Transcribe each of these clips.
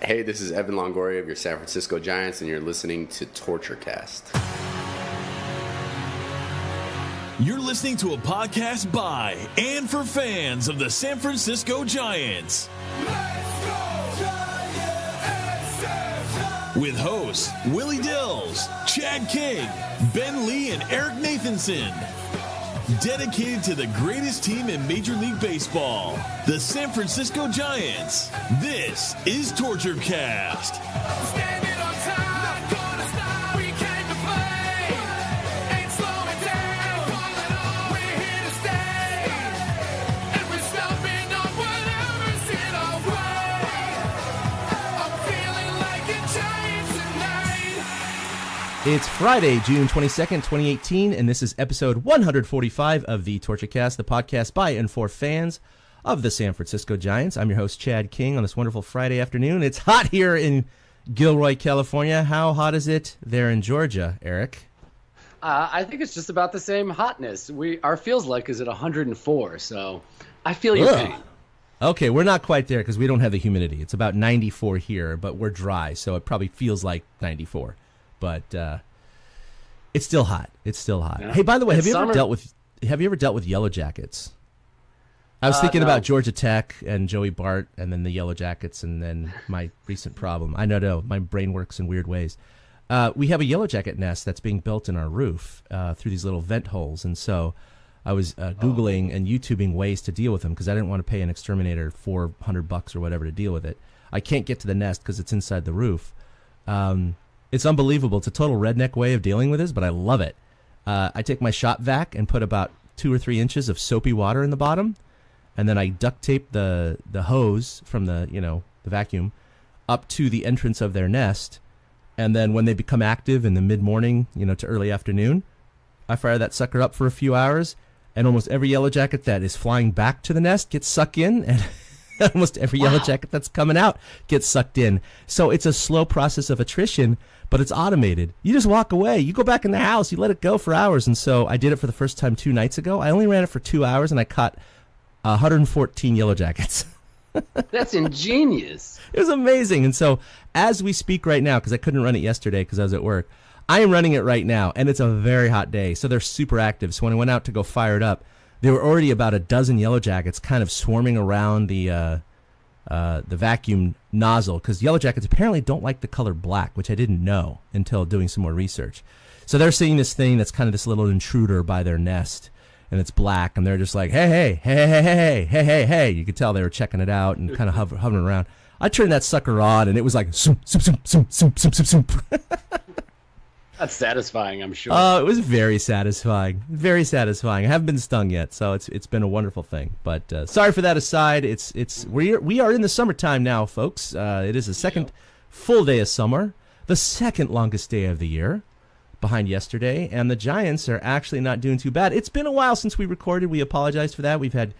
Hey, this is Evan Longoria of your San Francisco Giants, and you're listening to TortureCast. You're listening to a podcast by and for fans of the San Francisco Giants. Let's go, Giants! With hosts Willie Dills, Chad King, Ben Lee, and Eric Nathanson. Dedicated to the greatest team in Major League Baseball, the San Francisco Giants. This is TortureCast. Standing on time, not gonna stop. We came to play, ain't slowing down. Calling all, we're here to stay, and we're stomping on whatever's in our way. I'm feeling like a Giant tonight. It's Friday, June 22nd, 2018, and this is episode 145 of the TortureCast, the podcast by and for fans of the San Francisco Giants. I'm your host, Chad King, on this wonderful Friday afternoon. It's hot here in Gilroy, California. How hot is it there in Georgia, Eric? I think it's just about the same hotness. Our feels like is at 104, so I feel your pain. Okay, we're not quite there because we don't have the humidity. It's about 94 here, but we're dry, so it probably feels like 94. But it's still hot. It's still hot. Yeah. Hey, by the way, have you ever dealt with Yellow Jackets? I was thinking about Georgia Tech and Joey Bart, and then the Yellow Jackets, and then my recent problem. I know, my brain works in weird ways. We have a Yellow Jacket nest that's being built in our roof through these little vent holes, and so I was Googling and YouTubing ways to deal with them because I didn't want to pay an exterminator $400 or whatever to deal with it. I can't get to the nest because it's inside the roof. It's unbelievable. It's a total redneck way of dealing with this, but I love it. I take my shop vac and put about 2 or 3 inches of soapy water in the bottom, and then I duct tape the hose from the vacuum up to the entrance of their nest, and then when they become active in the mid-morning, to early afternoon, I fire that sucker up for a few hours, and almost every yellow jacket that is flying back to the nest gets sucked in, and almost every yellow jacket that's coming out gets sucked in. So it's a slow process of attrition, but it's automated. You just walk away. You go back in the house. You let it go for hours. And so I did it for the first time 2 nights ago. I only ran it for 2 hours, and I caught 114 yellow jackets. That's ingenious. It was amazing. And so as we speak right now, because I couldn't run it yesterday because I was at work, I am running it right now, and it's a very hot day. So they're super active. So when I went out to go fire it up, there were already about a dozen yellow jackets kind of swarming around the vacuum nozzle, because yellow jackets apparently don't like the color black, which I didn't know until doing some more research. So they're seeing this thing that's kind of this little intruder by their nest, and it's black, and they're just like, hey. You could tell they were checking it out and kind of hovering around. I turned that sucker on, and it was like, zoom. That's satisfying, I'm sure. It was very satisfying. Very satisfying. I haven't been stung yet, so it's been a wonderful thing. But sorry for that aside. We are in the summertime now, folks. It is the second full day of summer, the second longest day of the year, behind yesterday, and the Giants are actually not doing too bad. It's been a while since we recorded. We apologize for that. We've had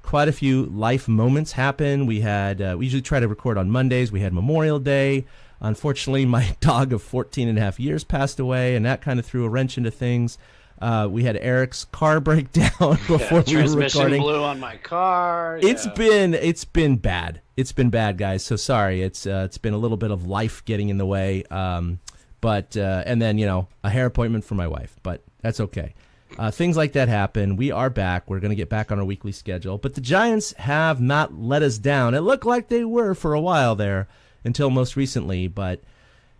quite a few life moments happen. We usually try to record on Mondays. We had Memorial Day. Unfortunately, my dog of 14 and a half years passed away, and that kind of through a wrench into things. We had Eric's car break down before we were recording. Transmission blew on my car. Yeah. It's been bad. It's been bad, guys. So sorry. It's been a little bit of life getting in the way. And then a hair appointment for my wife, but that's okay. Things like that happen. We are back. We're going to get back on our weekly schedule, but the Giants have not let us down. It looked like they were for a while there, until most recently, but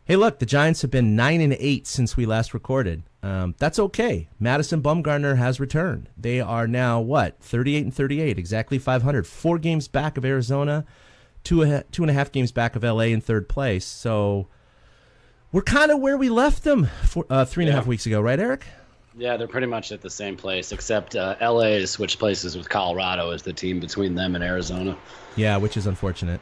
hey, look, the Giants have been 9-8 since we last recorded. That's okay. Madison Bumgarner has returned. They are now 38-38, exactly 500, 4 games back of Arizona, 2.5 games back of LA in third place. So we're kind of where we left them 3.5 weeks ago, right, Eric? Yeah, they're pretty much at the same place, except LA has switched places with Colorado as the team between them and Arizona. Yeah, which is unfortunate.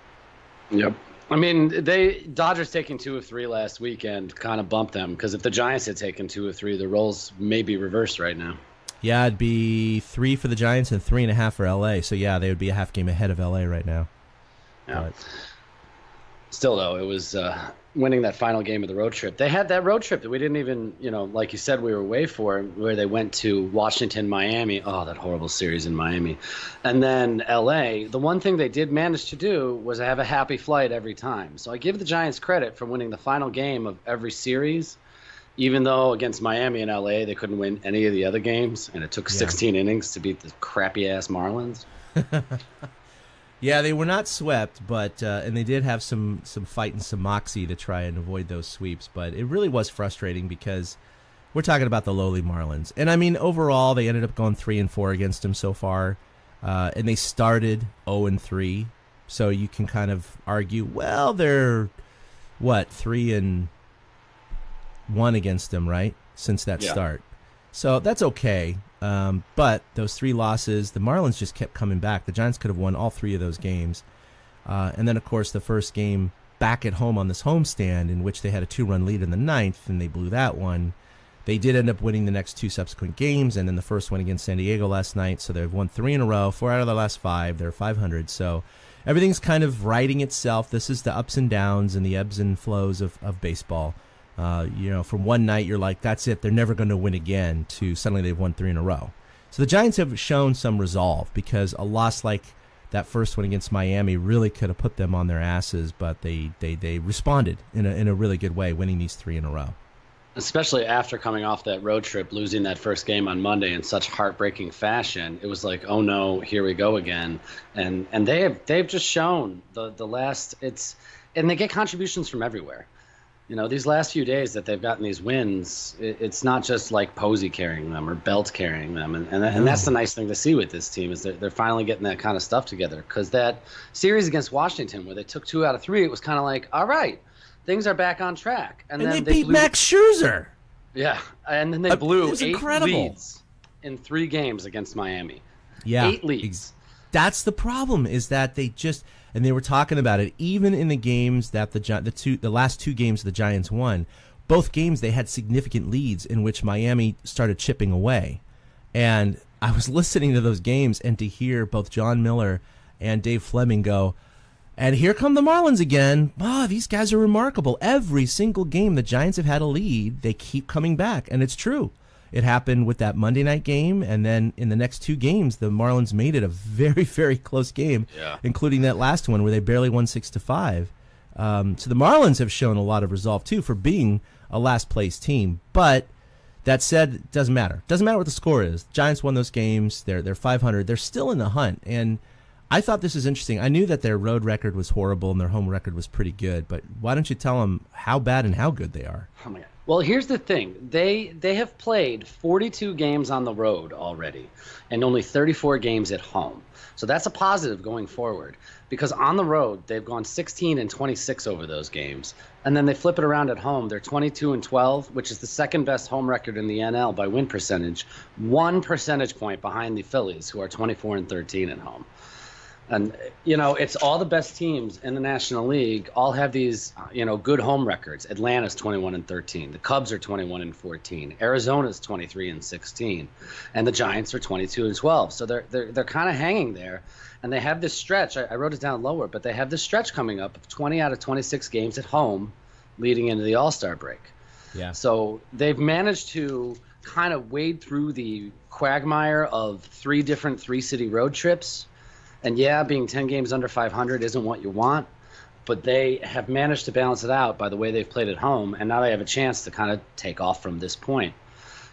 Yep. I mean, Dodgers taking 2 of 3 last weekend kind of bumped them, because if the Giants had taken 2 of 3, the roles may be reversed right now. Yeah, it'd be 3 for the Giants and 3.5 for LA. So yeah, they would be a half game ahead of LA right now. Yeah. Still, though, it was winning that final game of the road trip. They had that road trip that we didn't even, like you said, we were away for, where they went to Washington, Miami. Oh, that horrible series in Miami. And then L.A. The one thing they did manage to do was have a happy flight every time. So I give the Giants credit for winning the final game of every series, even though against Miami and L.A. they couldn't win any of the other games, and it took 16 innings to beat the crappy-ass Marlins. Yeah, they were not swept, but and they did have some fight and some moxie to try and avoid those sweeps. But it really was frustrating because we're talking about the lowly Marlins, and I mean overall they ended up going 3-4 against them so far, and they started 0-3. So you can kind of argue, well, they're 3-1 against them, right? Since that start, so that's okay. But those 3 losses, the Marlins just kept coming back. The Giants could have won all 3 of those games. And then, of course, the first game back at home on this homestand, in which they had a 2-run lead in the 9th, and they blew that one. They did end up winning the next 2 subsequent games, and then the first one against San Diego last night. So they've won 3 in a row, 4 out of the last 5. They're 500. So everything's kind of righting itself. This is the ups and downs and the ebbs and flows of baseball. From one night you're like, that's it, they're never going to win again, to suddenly they've won 3 in a row. So the Giants have shown some resolve, because a loss like that first one against Miami really could have put them on their asses, but they responded in a really good way, winning these 3 in a row. Especially after coming off that road trip, losing that first game on Monday in such heartbreaking fashion, it was like, oh no, here we go again. And they've just shown the last, and they get contributions from everywhere. These last few days that they've gotten these wins, it's not just like Posey carrying them or Belt carrying them. And that's the nice thing to see with this team, is they're finally getting that kind of stuff together. Because that series against Washington, where they took 2 out of 3, it was kind of like, all right, things are back on track. And then they beat Max Scherzer. Yeah, and then they blew 8 incredible leads in 3 games against Miami. Yeah, 8 leads. That's the problem, is that they just, and they were talking about it, even in the games that the last 2 games the Giants won, both games they had significant leads in which Miami started chipping away. And I was listening to those games, and to hear both John Miller and Dave Fleming go, and here come the Marlins again. Wow, these guys are remarkable. Every single game the Giants have had a lead, they keep coming back, and it's true. It happened with that Monday night game, and then in the next 2 games, the Marlins made it a very, very close game, including that last one where they barely won 6-5. So the Marlins have shown a lot of resolve, too, for being a last-place team. But that said, it doesn't matter. It doesn't matter what the score is. The Giants won those games. They're 500. They're still in the hunt. And I thought this was interesting. I knew that their road record was horrible and their home record was pretty good. But why don't you tell them how bad and how good they are? Oh, my God. Well, here's the thing. They have played 42 games on the road already and only 34 games at home. So that's a positive going forward, because on the road, they've gone 16-26 over those games. And then they flip it around at home. They're 22-12, which is the second best home record in the NL by win percentage, 1 percentage point behind the Phillies, who are 24-13 at home. And, it's all the best teams in the National League all have these, good home records. Atlanta's 21-13. The Cubs are 21-14. Arizona's 23-16. And the Giants are 22-12. So they're kind of hanging there. And they have this stretch. I wrote it down lower, but they have this stretch coming up of 20 out of 26 games at home leading into the All-Star break. Yeah. So they've managed to kind of wade through the quagmire of 3 different 3-city road trips. And yeah, being 10 games under 500 isn't what you want, but they have managed to balance it out by the way they've played at home, and now they have a chance to kind of take off from this point.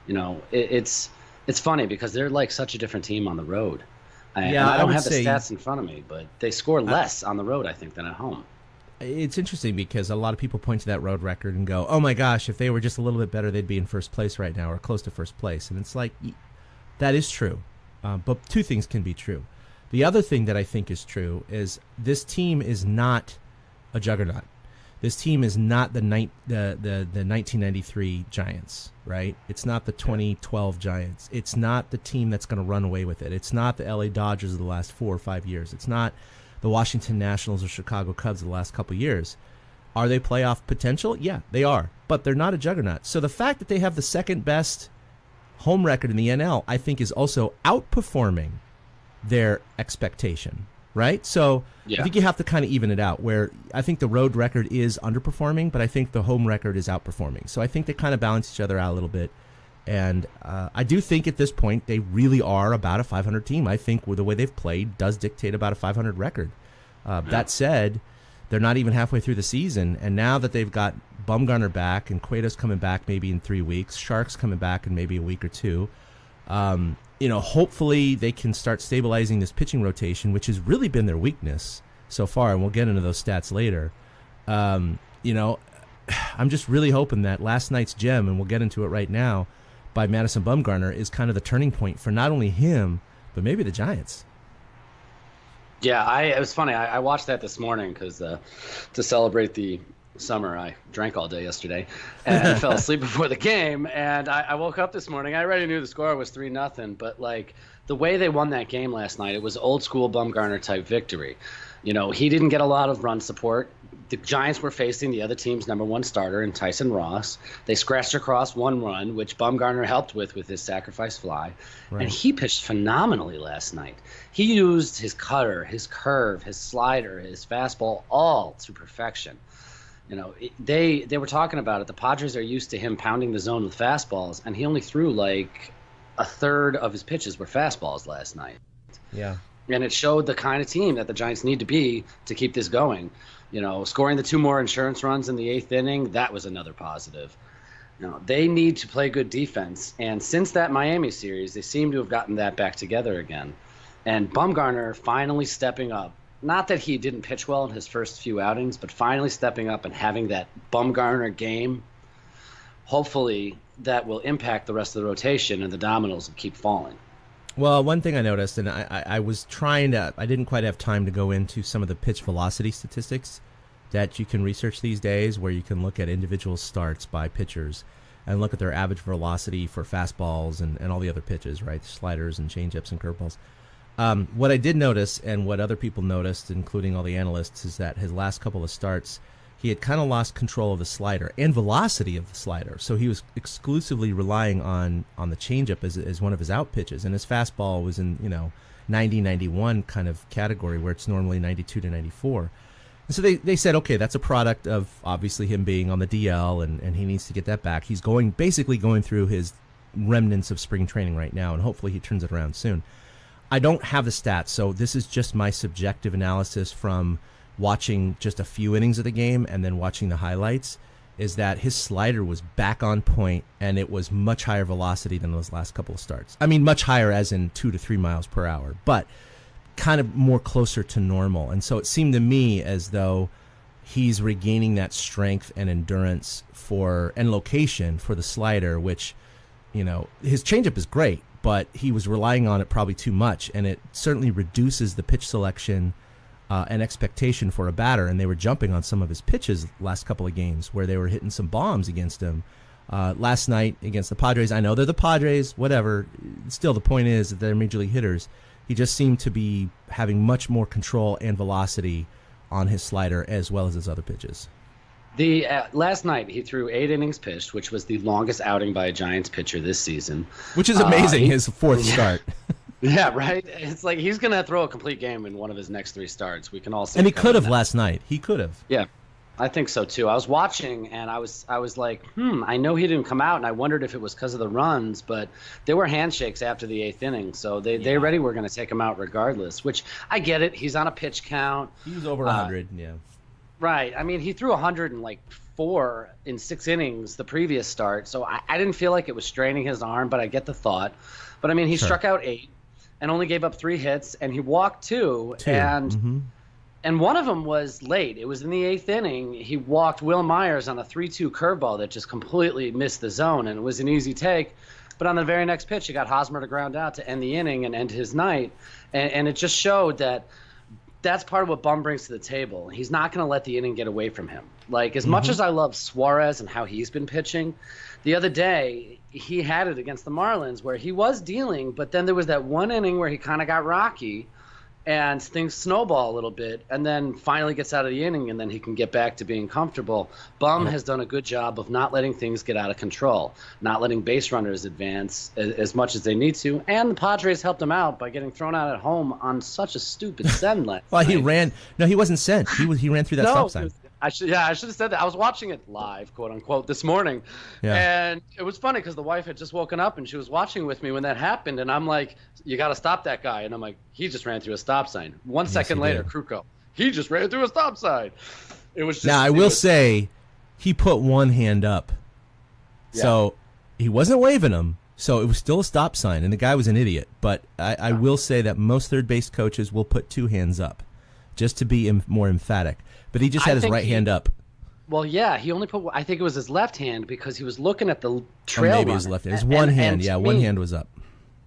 It's funny because they're like such a different team on the road. And I don't have the stats in front of me, but they score less on the road, I think, than at home. It's interesting because a lot of people point to that road record and go, oh my gosh, if they were just a little bit better, they'd be in first place right now or close to first place. And it's like, that is true. But 2 things can be true. The other thing that I think is true is this team is not a juggernaut. This team is not the 1993 Giants, right? It's not the 2012 Giants. It's not the team that's going to run away with it. It's not the LA Dodgers of the last 4 or 5 years. It's not the Washington Nationals or Chicago Cubs of the last couple of years. Are they playoff potential? Yeah, they are. But they're not a juggernaut. So the fact that they have the second best home record in the NL, I think, is also outperforming their expectation. right? So Yeah. I think you have to kind of even it out, where I think the road record is underperforming, but I think the home record is outperforming. So I think they kind of balance each other out a little bit. And I do think at this point they really are about a 500 team. I think the way they've played does dictate about a 500 record. That said, they're not even halfway through the season, and now that they've got Bumgarner back and Cueto's coming back maybe in 3 weeks, Shark's coming back in maybe a week or two, hopefully they can start stabilizing this pitching rotation, which has really been their weakness so far, and we'll get into those stats later. I'm just really hoping that last night's gem, and we'll get into it right now, by Madison Bumgarner is kind of the turning point for not only him, but maybe the Giants. Yeah, it was funny. I watched that this morning because to celebrate the summer, I drank all day yesterday and fell asleep before the game. And I woke up this morning. I already knew the score was 3-0, but like the way they won that game last night, it was old school Bumgarner type victory. He didn't get a lot of run support. The Giants were facing the other team's number one starter in Tyson Ross. They scratched across 1 run, which Bumgarner helped with his sacrifice fly. Right. And he pitched phenomenally last night. He used his cutter, his curve, his slider, his fastball, all to perfection. They were talking about it. The Padres are used to him pounding the zone with fastballs, and he only threw like a third of his pitches were fastballs last night. Yeah. And it showed the kind of team that the Giants need to be to keep this going. Scoring the 2 more insurance runs in the 8th inning, that was another positive. They need to play good defense. And since that Miami series, they seem to have gotten that back together again. And Bumgarner finally stepping up. Not that he didn't pitch well in his first few outings, but finally stepping up and having that Bumgarner game. Hopefully that will impact the rest of the rotation and the dominoes will keep falling. Well, one thing I noticed, and I was trying to, I didn't quite have time to go into some of the pitch velocity statistics that you can research these days, where you can look at individual starts by pitchers and look at their average velocity for fastballs and all the other pitches, right? Sliders and changeups and curveballs. What I did notice, and what other people noticed, including all the analysts, is that his last couple of starts, he had kind of lost control of the slider and velocity of the slider. So he was exclusively relying on the changeup as one of his out pitches. And his fastball was in, 90, 91 kind of category, where it's normally 92 to 94. And so they said, okay, that's a product of obviously him being on the DL, and he needs to get that back. He's basically going through his remnants of spring training right now, and hopefully he turns it around soon. I don't have the stats, so this is just my subjective analysis from watching just a few innings of the game and then watching the highlights, is that his slider was back on point, and it was much higher velocity than those last couple of starts. I mean, much higher as in 2 to 3 miles per hour, but kind of more closer to normal. And so it seemed to me as though he's regaining that strength and endurance and location for the slider, which, his changeup is great, but he was relying on it probably too much, and it certainly reduces the pitch selection and expectation for a batter, and they were jumping on some of his pitches last couple of games where they were hitting some bombs against him. Last night against the Padres, I know they're the Padres, whatever. Still, the point is that they're major league hitters. He just seemed to be having much more control and velocity on his slider as well as his other pitches. Last night he threw 8 innings pitched, which was the longest outing by a Giants pitcher this season. Which is amazing, his 4th start. Yeah, right. It's like he's going to throw a complete game in one of his next 3 starts. We can all see. And he could have last night. He could have. Yeah, I think so too. I was watching and I was like, I know he didn't come out, and I wondered if it was because of the runs, but there were handshakes after the 8th inning, so they already were going to take him out regardless. Which I get it. He's on a pitch count. He was over 100. Yeah. Right. I mean, he threw 104 in 6 innings the previous start, so I didn't feel like it was straining his arm, but I get the thought. But I mean, he struck out 8. And only gave up 3 hits, and he walked 2. And one of them was late. It was in the 8th inning. He walked Will Myers on a 3-2 curveball that just completely missed the zone, and it was an easy take. But on the very next pitch, he got Hosmer to ground out to end the inning and end his night. And it just showed that that's part of what Bum brings to the table. He's not going to let the inning get away from him. Like, as much as I love Suarez and how he's been pitching, the other day he had it against the Marlins where he was dealing, but then there was that one inning where he kind of got rocky, and things snowball a little bit, and then finally gets out of the inning, and then he can get back to being comfortable. Bum has done a good job of not letting things get out of control, not letting base runners advance as much as they need to, and the Padres helped him out by getting thrown out at home on such a stupid send last Well, night. he ran. No, he wasn't sent. He ran through that stop sign. I should have said that. I was watching it live, quote unquote, this morning, and it was funny because the wife had just woken up and she was watching with me when that happened, and I'm like, "You got to stop that guy," and I'm like, "He just ran through a stop sign." 1 second later, Kruko, he just ran through a stop sign. It was just. Now I will say, he put one hand up, so he wasn't waving him. So it was still a stop sign, and the guy was an idiot. But I will say that most third base coaches will put two hands up, just to be more emphatic. But he just had his right hand up. Well, yeah, he only put. I think it was his left hand because he was looking at the trail. Maybe his left hand. His one hand. Yeah, one hand was up.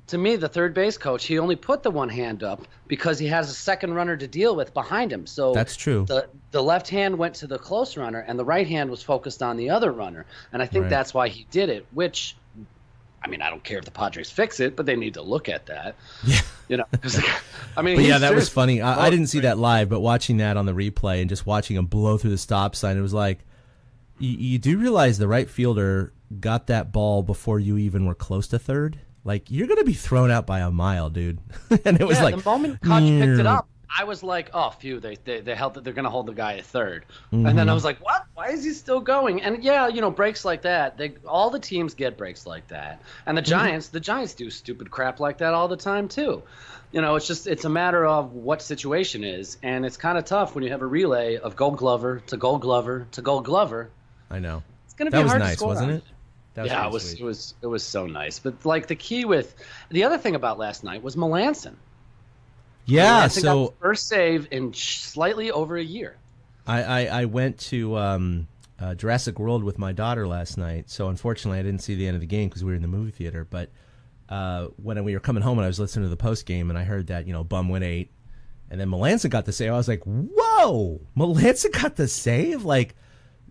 To me, the third base coach, he only put the one hand up because he has a second runner to deal with behind him. So that's true. The left hand went to the close runner, and the right hand was focused on the other runner. And I think that's why he did it. Which, I mean, I don't care if the Padres fix it, but they need to look at that. Yeah. You know, I mean, but yeah, that was funny. I didn't see that live, but watching that on the replay and just watching him blow through the stop sign, it was like, you do realize the right fielder got that ball before you even were close to third. Like, you're going to be thrown out by a mile, dude. And it was like, the moment Koch picked it up, I was like, oh, phew, they held it. They're going to hold the guy at third. Mm-hmm. And then I was like, what? Why is he still going? And yeah, you know, breaks like that. All the teams get breaks like that. And the Giants do stupid crap like that all the time too. You know, it's a matter of what situation is, and it's kind of tough when you have a relay of Gold Glover to Gold Glover to Gold Glover. I know. It's going to be hard to score, wasn't it? Yeah, it was so nice. But like the key with the other thing about last night was Melancon. Yeah, Melancon got his first save in slightly over a year. I went to Jurassic World with my daughter last night, so unfortunately I didn't see the end of the game because we were in the movie theater. But when we were coming home and I was listening to the post game and I heard that, you know, Bum went 8, and then Melancon got the save. I was like, whoa, Melancon got the save? Like,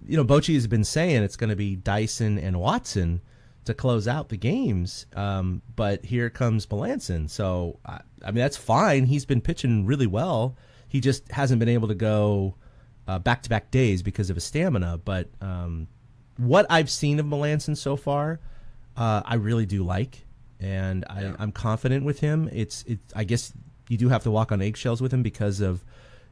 you know, Bochy has been saying it's going to be Dyson and Watson to close out the games, but here comes Melancon. So, I mean, that's fine. He's been pitching really well. He just hasn't been able to go back-to-back days because of his stamina. But what I've seen of Melancon so far, I really do like, and I'm confident with him. I guess you do have to walk on eggshells with him because of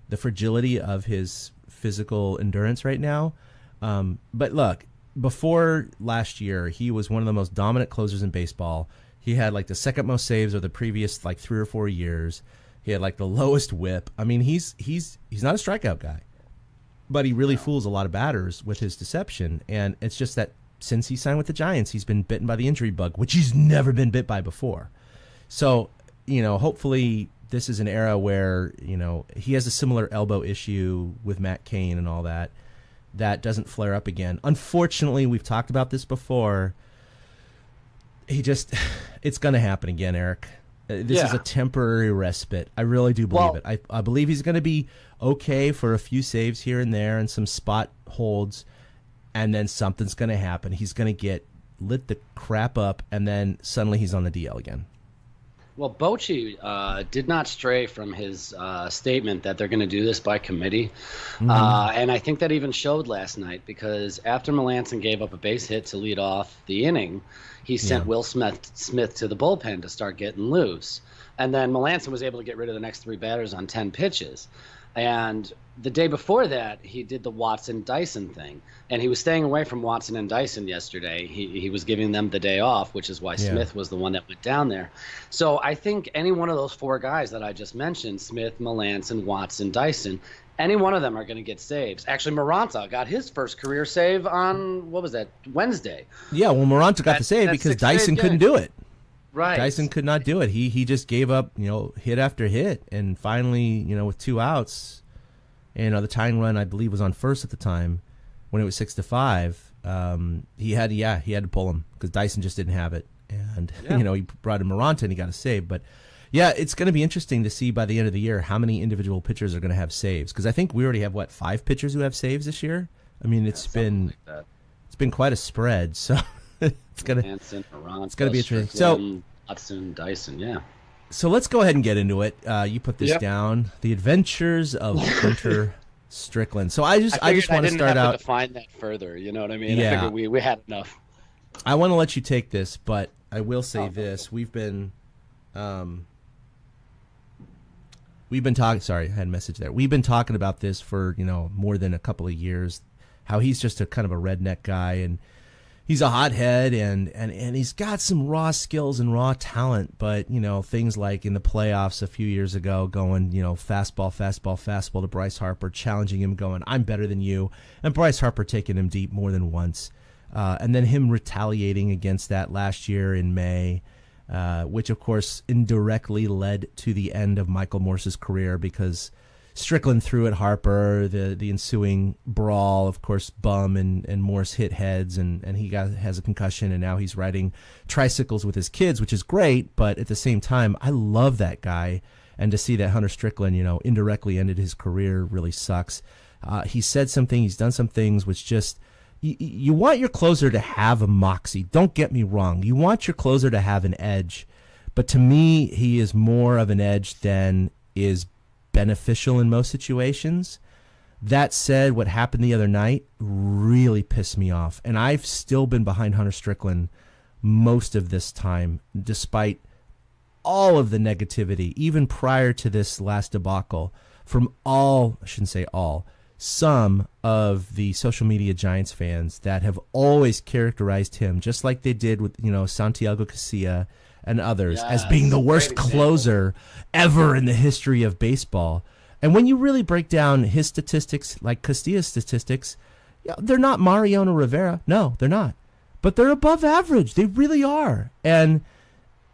the fragility of his physical endurance right now. But look, before last year, he was one of the most dominant closers in baseball. He had like the second most saves of the previous like 3 or 4 years. He had like the lowest whip. I mean, he's not a strikeout guy, but he really fools a lot of batters with his deception. And it's just that since he signed with the Giants, he's been bitten by the injury bug, which he's never been bit by before. So, you know, hopefully this is an era where, you know, he has a similar elbow issue with Matt Cain and all that. That doesn't flare up again. Unfortunately, we've talked about this before. It's going to happen again, Eric. This is a temporary respite. I really do believe it. I believe he's going to be okay for a few saves here and there and some spot holds, and then something's going to happen. He's going to get lit the crap up, and then suddenly he's on the DL again. Well, Bochy did not stray from his statement that they're going to do this by committee. Mm-hmm. And I think that even showed last night because after Melancon gave up a base hit to lead off the inning, he sent Will Smith to the bullpen to start getting loose. And then Melancon was able to get rid of the next 3 batters on 10 pitches. And the day before that, he did the Watson-Dyson thing. And he was staying away from Watson and Dyson yesterday. He was giving them the day off, which is why Smith was the one that went down there. So I think any one of those 4 guys that I just mentioned, Smith, Melancon, Watson, Dyson, any one of them are going to get saves. Actually, Maranta got his first career save on, what was that, Wednesday. Yeah, well, Maranta got the save because Dyson couldn't do it. Right. Dyson could not do it. He just gave up, you know, hit after hit, and finally, you know, with 2 outs, and the tying run I believe was on first at the time when it was 6-5. He had to pull him because Dyson just didn't have it, and you know, he brought in Maranta and he got a save. But yeah, it's going to be interesting to see by the end of the year how many individual pitchers are going to have saves because I think we already have 5 pitchers who have saves this year. I mean, it's been quite a spread, so. It's gonna be interesting. So Watson, Dyson, So let's go ahead and get into it. You put this down. The Adventures of Hunter Strickland. So I just want to start out. To define that further. You know what I mean? Yeah. I figured we had enough. I want to let you take this, but I will say this: we've been talking. Sorry, I had a message there. We've been talking about this for more than a couple of years. How he's just a kind of a redneck guy, and he's a hothead, and he's got some raw skills and raw talent. But things like in the playoffs a few years ago, going fastball to Bryce Harper, challenging him, going, "I'm better than you," and Bryce Harper taking him deep more than once. And then him retaliating against that last year in May, which, of course, indirectly led to the end of Michael Morse's career because Strickland threw at Harper, the ensuing brawl. Of course, Bum and Morse hit heads, and he has a concussion, and now he's riding tricycles with his kids, which is great. But at the same time, I love that guy. And to see that Hunter Strickland, indirectly ended his career really sucks. He said something, he's done some things which just... You want your closer to have a moxie. Don't get me wrong. You want your closer to have an edge. But to me, he is more of an edge than is beneficial in most situations. That said, what happened the other night really pissed me off. And I've still been behind Hunter Strickland most of this time, despite all of the negativity, even prior to this last debacle, from I shouldn't say all, some of the social media Giants fans that have always characterized him, just like they did with Santiago Casilla and others, as being the worst closer ever in the history of baseball. And when you really break down his statistics, like Castilla's statistics, they're not Mariano Rivera. No, they're not. But they're above average. They really are. And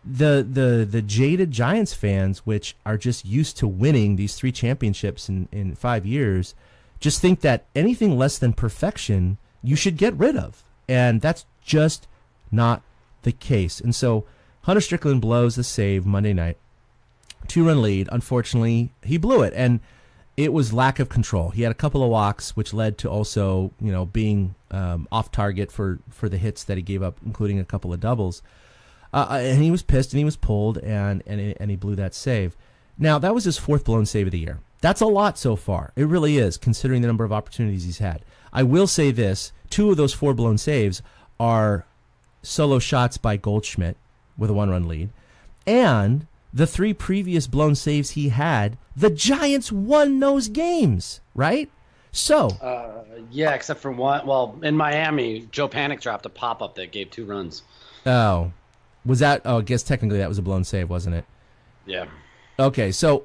the jaded Giants fans, which are just used to winning these 3 championships in 5 years, just think that anything less than perfection you should get rid of. And that's just not the case. And so Hunter Strickland blows the save Monday night. 2-run lead. Unfortunately, he blew it. And it was lack of control. He had a couple of walks, which led to also, being off target for the hits that he gave up, including a couple of doubles. And he was pissed and he was pulled and he blew that save. Now, that was his 4th blown save of the year. That's a lot so far. It really is, considering the number of opportunities he's had. I will say this. 2 of those 4 blown saves are solo shots by Goldschmidt with a 1-run lead. And the 3 previous blown saves he had, the Giants won those games, right? So. Yeah, except for one. Well, in Miami, Joe Panik dropped a pop-up that gave 2 runs. Oh. Was that? Oh, I guess technically that was a blown save, wasn't it? Yeah. Okay, so.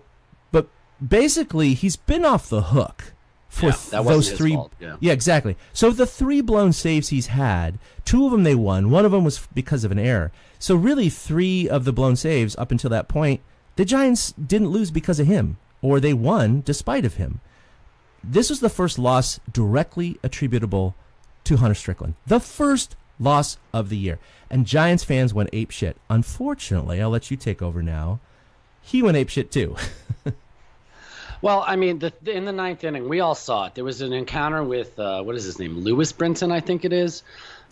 But basically, he's been off the hook for those 3. Fault. Yeah, exactly. So the 3 blown saves he's had, 2 of them they won. One of them was because of an error. So really, 3 of the blown saves up until that point, the Giants didn't lose because of him, or they won despite of him. This was the first loss directly attributable to Hunter Strickland. The first loss of the year. And Giants fans went apeshit. Unfortunately, I'll let you take over now. He went apeshit too. Well, I mean, in the 9th inning, we all saw it. There was an encounter with, what is his name? Lewis Brinson, I think it is.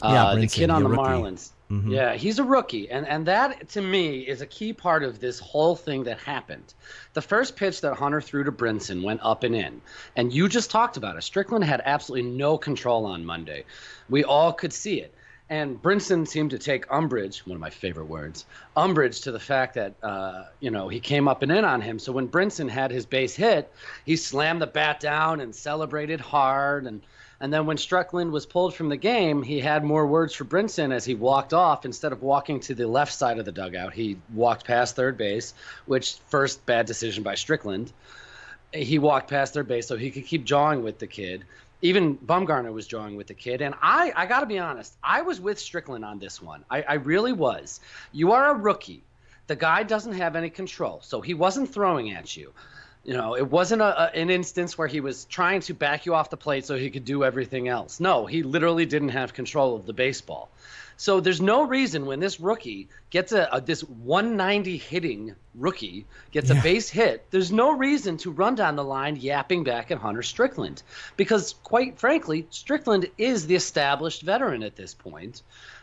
Brinson, the kid on the rookie. Marlins. Mm-hmm. Yeah, he's a rookie. And that, to me, is a key part of this whole thing that happened. The first pitch that Hunter threw to Brinson went up and in. And you just talked about it. Strickland had absolutely no control on Monday. We all could see it. And Brinson seemed to take umbrage, one of my favorite words, umbrage to the fact that, he came up and in on him. So when Brinson had his base hit, he slammed the bat down and celebrated hard. And then when Strickland was pulled from the game, he had more words for Brinson as he walked off. Instead of walking to the left side of the dugout, he walked past third base, which first bad decision by Strickland. He walked past third base so he could keep jawing with the kid. Even Bumgarner was jawing with the kid. And I got to be honest, I was with Strickland on this one. I really was. You are a rookie. The guy doesn't have any control, so he wasn't throwing at you. It wasn't an instance where he was trying to back you off the plate so he could do everything else. No, he literally didn't have control of the baseball. So there's no reason when this rookie gets this 190 hitting rookie gets a base hit, there's no reason to run down the line yapping back at Hunter Strickland. Because quite frankly, Strickland is the established veteran at this point.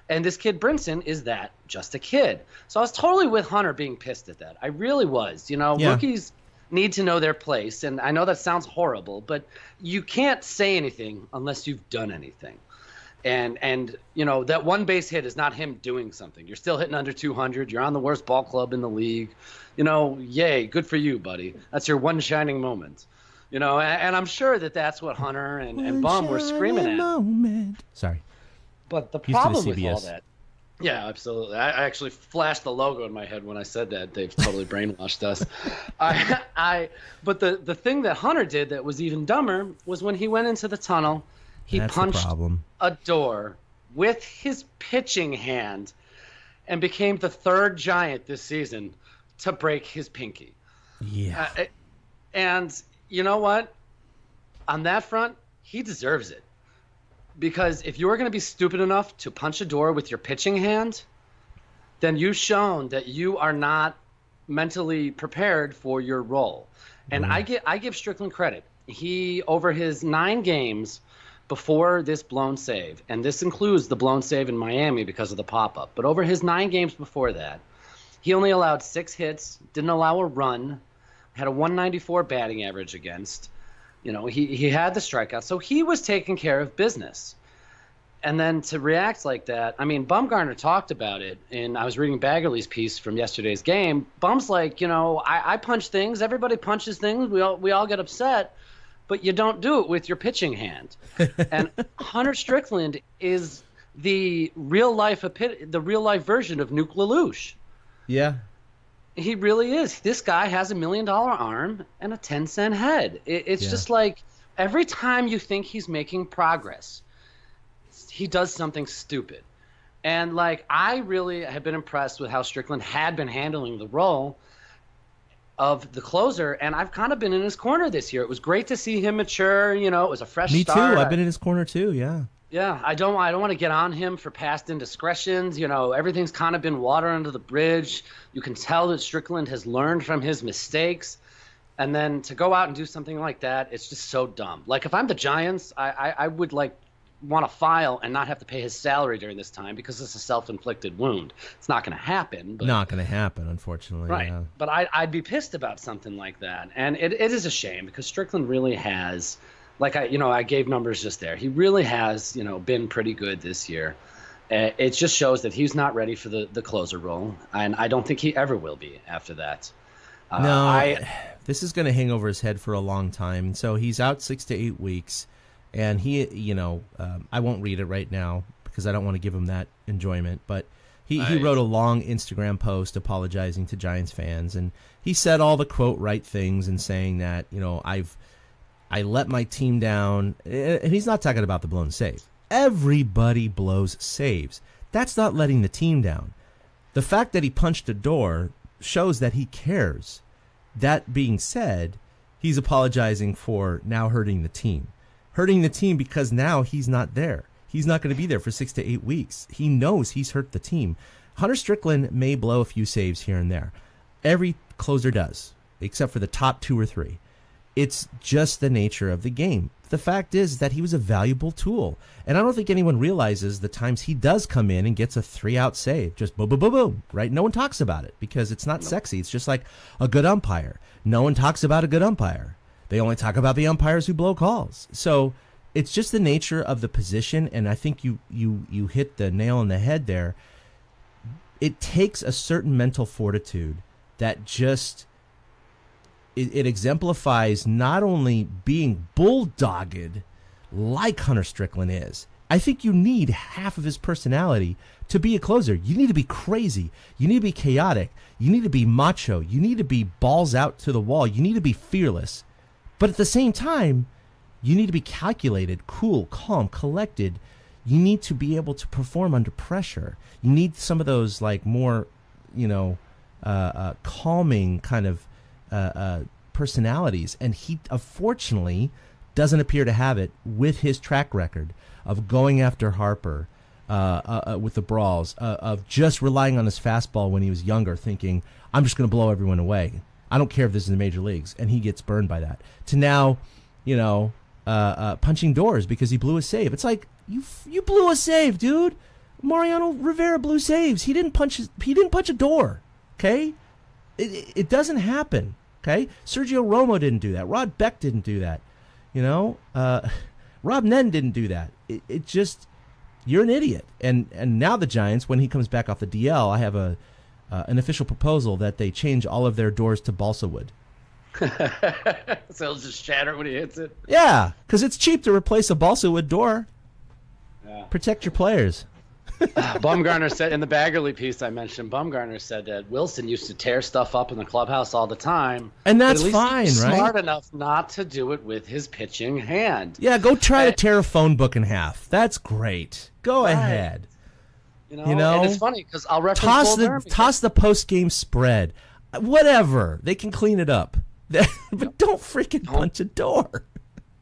And this kid Brinson is just a kid. So I was totally with Hunter being pissed at that. I really was. Rookies need to know their place. And I know that sounds horrible, but you can't say anything unless you've done anything. And that one base hit is not him doing something. You're still hitting under 200. You're on the worst ball club in the league. Yay, good for you, buddy. That's your one shining moment. And I'm sure that's what Hunter and Bum were screaming at. Moment. Sorry. But the problem with all that, yeah, absolutely. I actually flashed the logo in my head when I said that. They've totally brainwashed us. But the thing that Hunter did that was even dumber was when he went into the tunnel, he punched a door with his pitching hand and became the third Giant this season to break his pinky. Yeah. And you know what? On that front, he deserves it. Because if you're going to be stupid enough to punch a door with your pitching hand, then you've shown that you are not mentally prepared for your role. And I give Strickland credit. He, over his 9 games before this blown save, and this includes the blown save in Miami because of the pop-up, but over his 9 games before that, he only allowed 6 hits, didn't allow a run, had a 194 batting average against. He had the strikeout, so he was taking care of business. And then to react like that, I mean, Bumgarner talked about it, and I was reading Baggerly's piece from yesterday's game. Bum's like, I punch things, everybody punches things, we all get upset, but you don't do it with your pitching hand. And Hunter Strickland is the real life version of Nuke LaLoosh. Yeah. He really is. This guy has $1 million arm and a 10-cent head. It's just like every time you think he's making progress, he does something stupid. And I really have been impressed with how Strickland had been handling the role of the closer, and I've kind of been in his corner this year. It was great to see him mature. It was a fresh start. Me too. I've been in his corner too. Yeah. Yeah, I don't want to get on him for past indiscretions. Everything's kind of been water under the bridge. You can tell that Strickland has learned from his mistakes. And then to go out and do something like that, it's just so dumb. If I'm the Giants, I would want to file and not have to pay his salary during this time because it's a self-inflicted wound. It's not going to happen. But, not going to happen, unfortunately. Right. Yeah. But I'd be pissed about something like that. And it is a shame because Strickland really has – I gave numbers just there. He really has, been pretty good this year. It just shows that he's not ready for the closer role, and I don't think he ever will be after that. This is going to hang over his head for a long time. So he's out 6 to 8 weeks, and he, I won't read it right now because I don't want to give him that enjoyment, but he wrote a long Instagram post apologizing to Giants fans, and he said all the quote right things and saying that, I let my team down, and he's not talking about the blown save. Everybody blows saves. That's not letting the team down. The fact that he punched a door shows that he cares. That being said, he's apologizing for now hurting the team. Hurting the team because now he's not there. He's not going to be there for 6 to 8 weeks. He knows he's hurt the team. Hunter Strickland may blow a few saves here and there. Every closer does, except for the top 2 or 3. It's just the nature of the game. The fact is that he was a valuable tool. And I don't think anyone realizes the times he does come in and gets a 3-out save. Just boom, boom, boom, boom, right? No one talks about it because it's not sexy. It's just like a good umpire. No one talks about a good umpire. They only talk about the umpires who blow calls. So it's just the nature of the position, and I think you hit the nail on the head there. It takes a certain mental fortitude that just... It exemplifies not only being bulldogged like Hunter Strickland is. I think you need half of his personality to be a closer. You need to be crazy. You need to be chaotic. You need to be macho. You need to be balls out to the wall. You need to be fearless. But at the same time, you need to be calculated, cool, calm, collected. You need to be able to perform under pressure. You need some of those more, calming kind of personalities, and he unfortunately doesn't appear to have it with his track record of going after Harper with the brawls, of just relying on his fastball when he was younger, thinking, I'm just going to blow everyone away. I don't care if this is in the major leagues, and he gets burned by that. To now, punching doors because he blew a save. It's like, you blew a save, dude. Mariano Rivera blew saves. He didn't punch a door. Okay, it doesn't happen. Okay, Sergio Romo didn't do that. Rod Beck didn't do that. Rob Nen didn't do that. It just, you're an idiot. And now the Giants, when he comes back off the DL, I have an official proposal that they change all of their doors to balsa wood. So it'll just shatter when he hits it. Yeah, because it's cheap to replace a balsa wood door. Yeah. Protect your players. Bumgarner said in the Baggerly piece I mentioned, Bumgarner said that Wilson used to tear stuff up in the clubhouse all the time. And that's but at least fine, he's right? Smart enough not to do it with his pitching hand. Yeah, go try to tear a phone book in half. That's great. Go ahead. You know, and it's funny because I'll reference toss the post-game spread. Whatever. They can clean it up. But don't freaking punch a door.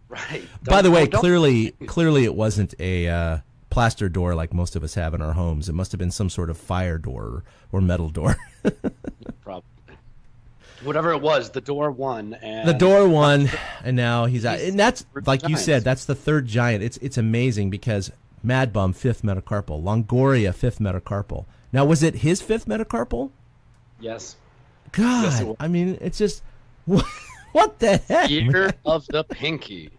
Right. By the way, clearly it wasn't a plaster door like most of us have in our homes. It must have been some sort of fire door or metal door. Probably. Whatever it was, the door won. And now he's out. And that's, like you said, that's the third Giant. It's amazing because MadBum, 5th metacarpal. Longoria, 5th metacarpal. Now, was it his 5th metacarpal? Yes. God, yes, it was. I mean, it's just, what the heck? Year of the pinky.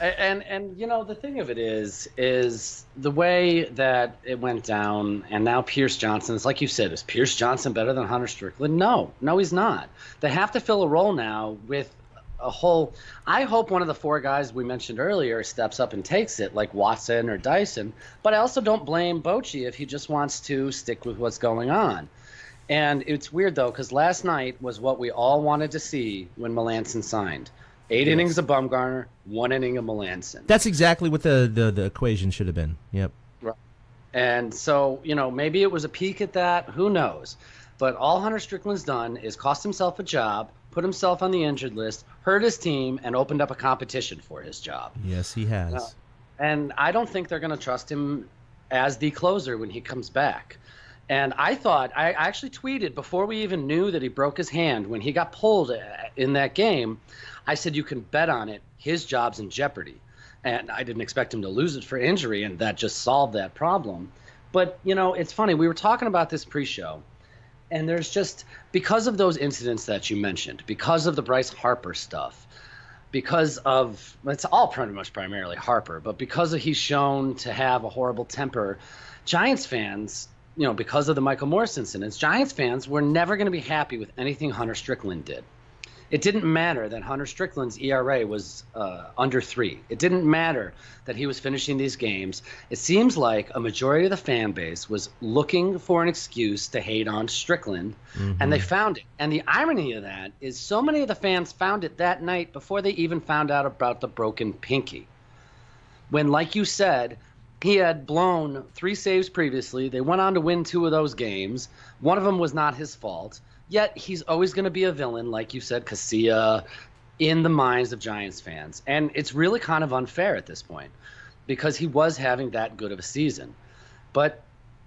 And the thing of it is the way that it went down, and now Pierce Johnson, it's like you said, is Pierce Johnson better than Hunter Strickland? No, he's not. They have to fill a role now with a whole. I hope one of the 4 guys we mentioned earlier steps up and takes it, like Watson or Dyson. But I also don't blame Bochy if he just wants to stick with what's going on. And it's weird though, because last night was what we all wanted to see when Melancon signed. 8 innings of Bumgarner, 1 inning of Melancon. That's exactly what the equation should have been. Yep. Right. And so, maybe it was a peek at that. Who knows? But all Hunter Strickland's done is cost himself a job, put himself on the injured list, hurt his team, and opened up a competition for his job. Yes, he has. And I don't think they're going to trust him as the closer when he comes back. And I actually tweeted before we even knew that he broke his hand when he got pulled in that game. I said you can bet on it. His job's in jeopardy. And I didn't expect him to lose it for injury, and that just solved that problem. But, it's funny. We were talking about this pre-show, and there's just, because of those incidents that you mentioned, because of the Bryce Harper stuff, because of, it's all pretty much primarily Harper, but because he's shown to have a horrible temper, Giants fans, because of the Michael Morris incidents, Giants fans were never going to be happy with anything Hunter Strickland did. It didn't matter that Hunter Strickland's ERA was under 3. It didn't matter that he was finishing these games. It seems like a majority of the fan base was looking for an excuse to hate on Strickland, and they found it. And the irony of that is so many of the fans found it that night before they even found out about the broken pinky. When, like you said, he had blown 3 saves previously. They went on to win 2 of those games. One of them was not his fault. Yet he's always going to be a villain, like you said, Casilla, in the minds of Giants fans. And it's really kind of unfair at this point because he was having that good of a season. But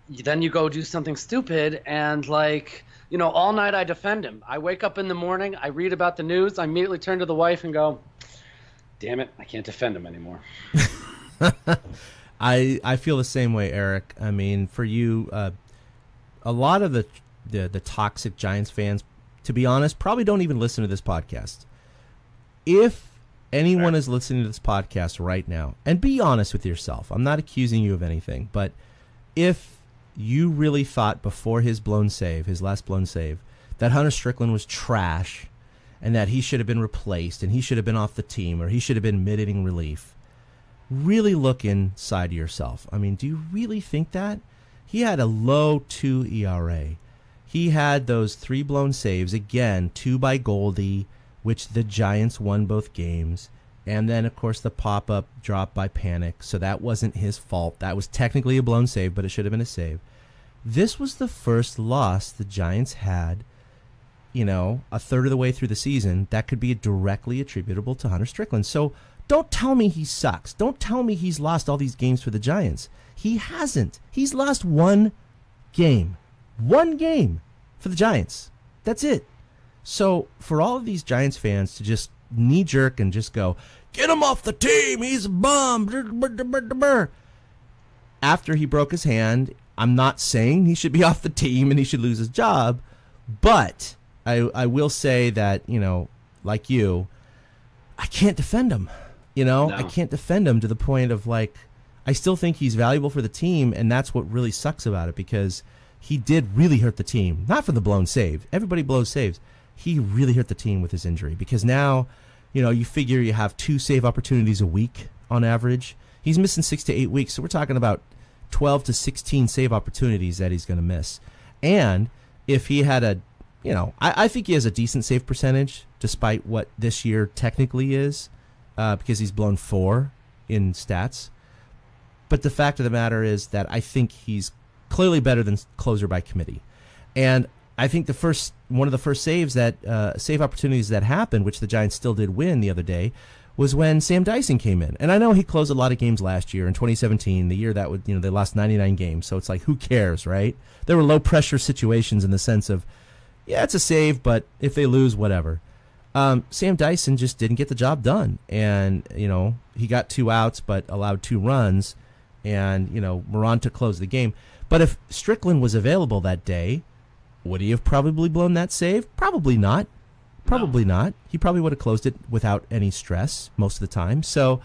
then you go do something stupid and, all night I defend him. I wake up in the morning, I read about the news, I immediately turn to the wife and go, damn it, I can't defend him anymore. I feel the same way, Eric. I mean, for you, a lot of the toxic Giants fans, to be honest, probably don't even listen to this podcast. If anyone is listening to this podcast right now, and be honest with yourself, I'm not accusing you of anything, but if you really thought before his last blown save, that Hunter Strickland was trash and that he should have been replaced and he should have been off the team or he should have been mid-inning relief, really look inside of yourself. I mean, do you really think that? He had a low 2 ERA. He had those 3 blown saves, again, 2 by Goldie, which the Giants won both games. And then, of course, the pop-up drop by Panik. So that wasn't his fault. That was technically a blown save, but it should have been a save. This was the first loss the Giants had a third of the way through the season, that could be directly attributable to Hunter Strickland. So don't tell me he sucks. Don't tell me he's lost all these games for the Giants. He hasn't. He's lost one game. One game for the Giants. That's it. So for all of these Giants fans to just knee-jerk and just go, get him off the team, he's a bum. After he broke his hand, I'm not saying he should be off the team and he should lose his job, but I will say that, like you, I can't defend him. No. I can't defend him to the point of I still think he's valuable for the team, and that's what really sucks about it, because he did really hurt the team. Not for the blown save. Everybody blows saves. He really hurt the team with his injury, because now, you figure you have 2 save opportunities a week on average. He's missing 6 to 8 weeks, so we're talking about 12 to 16 save opportunities that he's going to miss. And if he had I think he has a decent save percentage, despite what this year technically is, because he's blown 4 in stats. But the fact of the matter is that I think he's clearly better than closer by committee. And I think one of the first save opportunities that happened, which the Giants still did win the other day, was when Sam Dyson came in. And I know he closed a lot of games last year in 2017, the year that they lost 99 games. So it's who cares, right? There were low pressure situations in the sense of, yeah, it's a save, but if they lose, whatever. Sam Dyson just didn't get the job done. And, he got 2 outs, but allowed 2 runs. And, Moran to close the game. But if Strickland was available that day, would he have probably blown that save? Probably not. Probably not. He probably would have closed it without any stress most of the time. So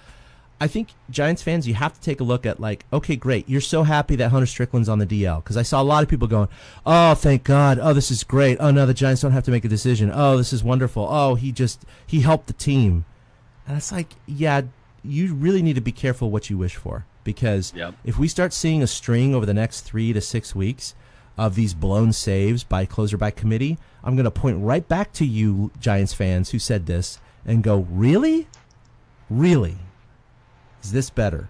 I think Giants fans, you have to take a look at okay, great. You're so happy that Hunter Strickland's on the DL, because I saw a lot of people going, oh, thank God. Oh, this is great. Oh, no, the Giants don't have to make a decision. Oh, this is wonderful. Oh, he helped the team. And it's yeah, you really need to be careful what you wish for, because if we start seeing a string over the next 3 to 6 weeks of these blown saves by closer by committee, I'm going to point right back to you, Giants fans, who said this, and go, really? Really? Is this better?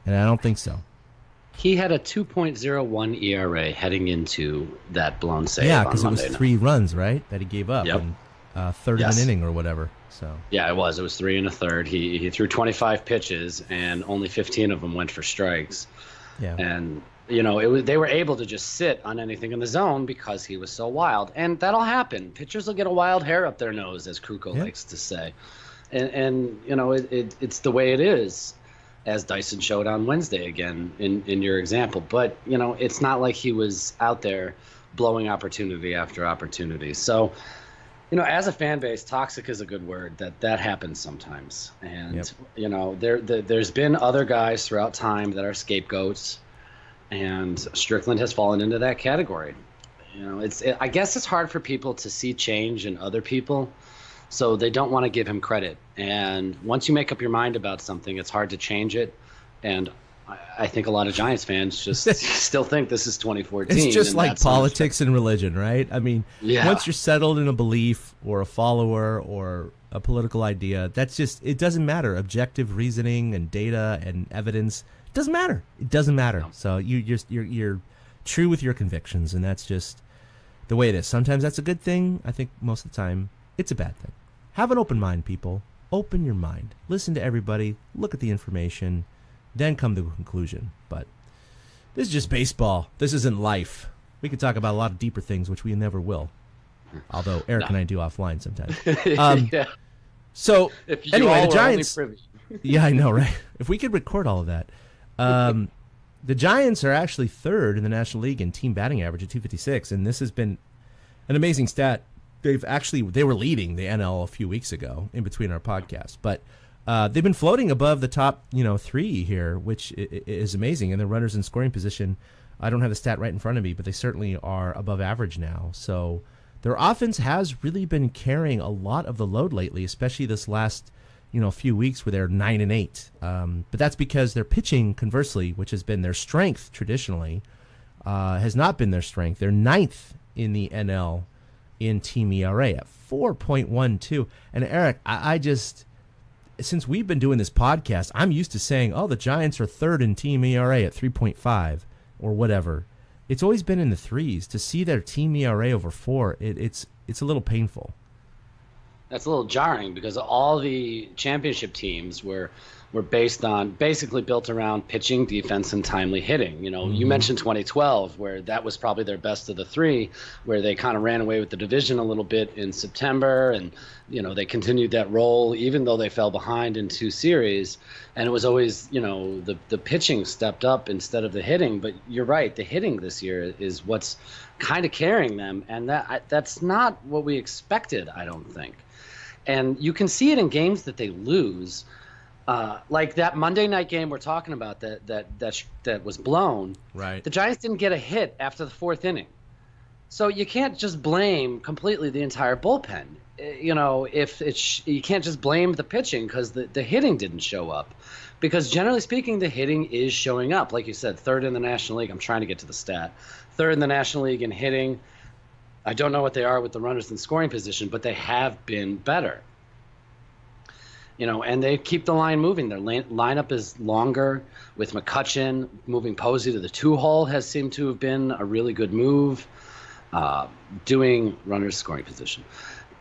And I don't think so. He had a 2.01 ERA heading into that blown save. Yeah, because it was 3 runs, right, that he gave up in third of an inning or whatever. So yeah, it was 3 1/3. He threw 25 pitches and only 15 of them went for strikes. Yeah, and they were able to just sit on anything in the zone because he was so wild, and that'll happen. Pitchers will get a wild hair up their nose, as Kruko likes to say, and it's the way it is, as Dyson showed on Wednesday again in your example. But it's not like he was out there blowing opportunity after opportunity. So as a fan base, toxic is a good word. That happens sometimes, and there's been other guys throughout time that are scapegoats. And Strickland has fallen into that category. I guess it's hard for people to see change in other people, so they don't want to give him credit. And once you make up your mind about something, it's hard to change it. And I think a lot of Giants fans just still think this is 2014. It's just like politics and religion, right? I mean, yeah. Once you're settled in a belief or a follower or a political idea, it doesn't matter. Objective reasoning and data and evidence doesn't matter. It doesn't matter. No. So you're true with your convictions, and that's just the way it is. Sometimes that's a good thing. I think most of the time it's a bad thing. Have an open mind, people. Open your mind. Listen to everybody. Look at the information. Then come to a conclusion. But this is just baseball. This isn't life. We could talk about a lot of deeper things, which we never will. Although Eric and I do offline sometimes. Yeah. So anyway, the Giants. Yeah, I know, right? If we could record all of that. The Giants are actually 3rd in the National League in team batting average at 256, and this has been an amazing stat. They were leading the NL a few weeks ago in between our podcasts, but they've been floating above the top 3 here, which is amazing. And the runners in scoring position, I don't have the stat right in front of me, but they certainly are above average now. So their offense has really been carrying a lot of the load lately, especially this last few weeks where they're 9-8. But that's because their pitching, conversely, which has been their strength traditionally, has not been their strength. They're 9th in the NL in team ERA at 4.12. And Eric, I just, since we've been doing this podcast, I'm used to saying, oh, the Giants are 3rd in team ERA at 3.5 or whatever. It's always been in the 3s. To see their team ERA over 4, it's it's a little painful. That's a little jarring because all the championship teams were basically built around pitching, defense, and timely hitting. You mentioned 2012, where that was probably their best of the three, where they kind of ran away with the division a little bit in September, and they continued that role even though they fell behind in 2 series. And it was always the pitching stepped up instead of the hitting. But you're right, the hitting this year is what's kind of carrying them, and that's not what we expected, I don't think. And you can see it in games that they lose. Like that Monday night game we're talking about that was blown. Right. The Giants didn't get a hit after the 4th inning. So you can't just blame completely the entire bullpen. You can't just blame the pitching because the hitting didn't show up. Because generally speaking, the hitting is showing up. Like you said, 3rd in the National League. I'm trying to get to the stat. 3rd in the National League in hitting. I don't know what they are with the runners in scoring position, but they have been better. And they keep the line moving. Their lineup is longer with McCutchen. Moving Posey to the 2-hole has seemed to have been a really good move. Doing runners scoring position.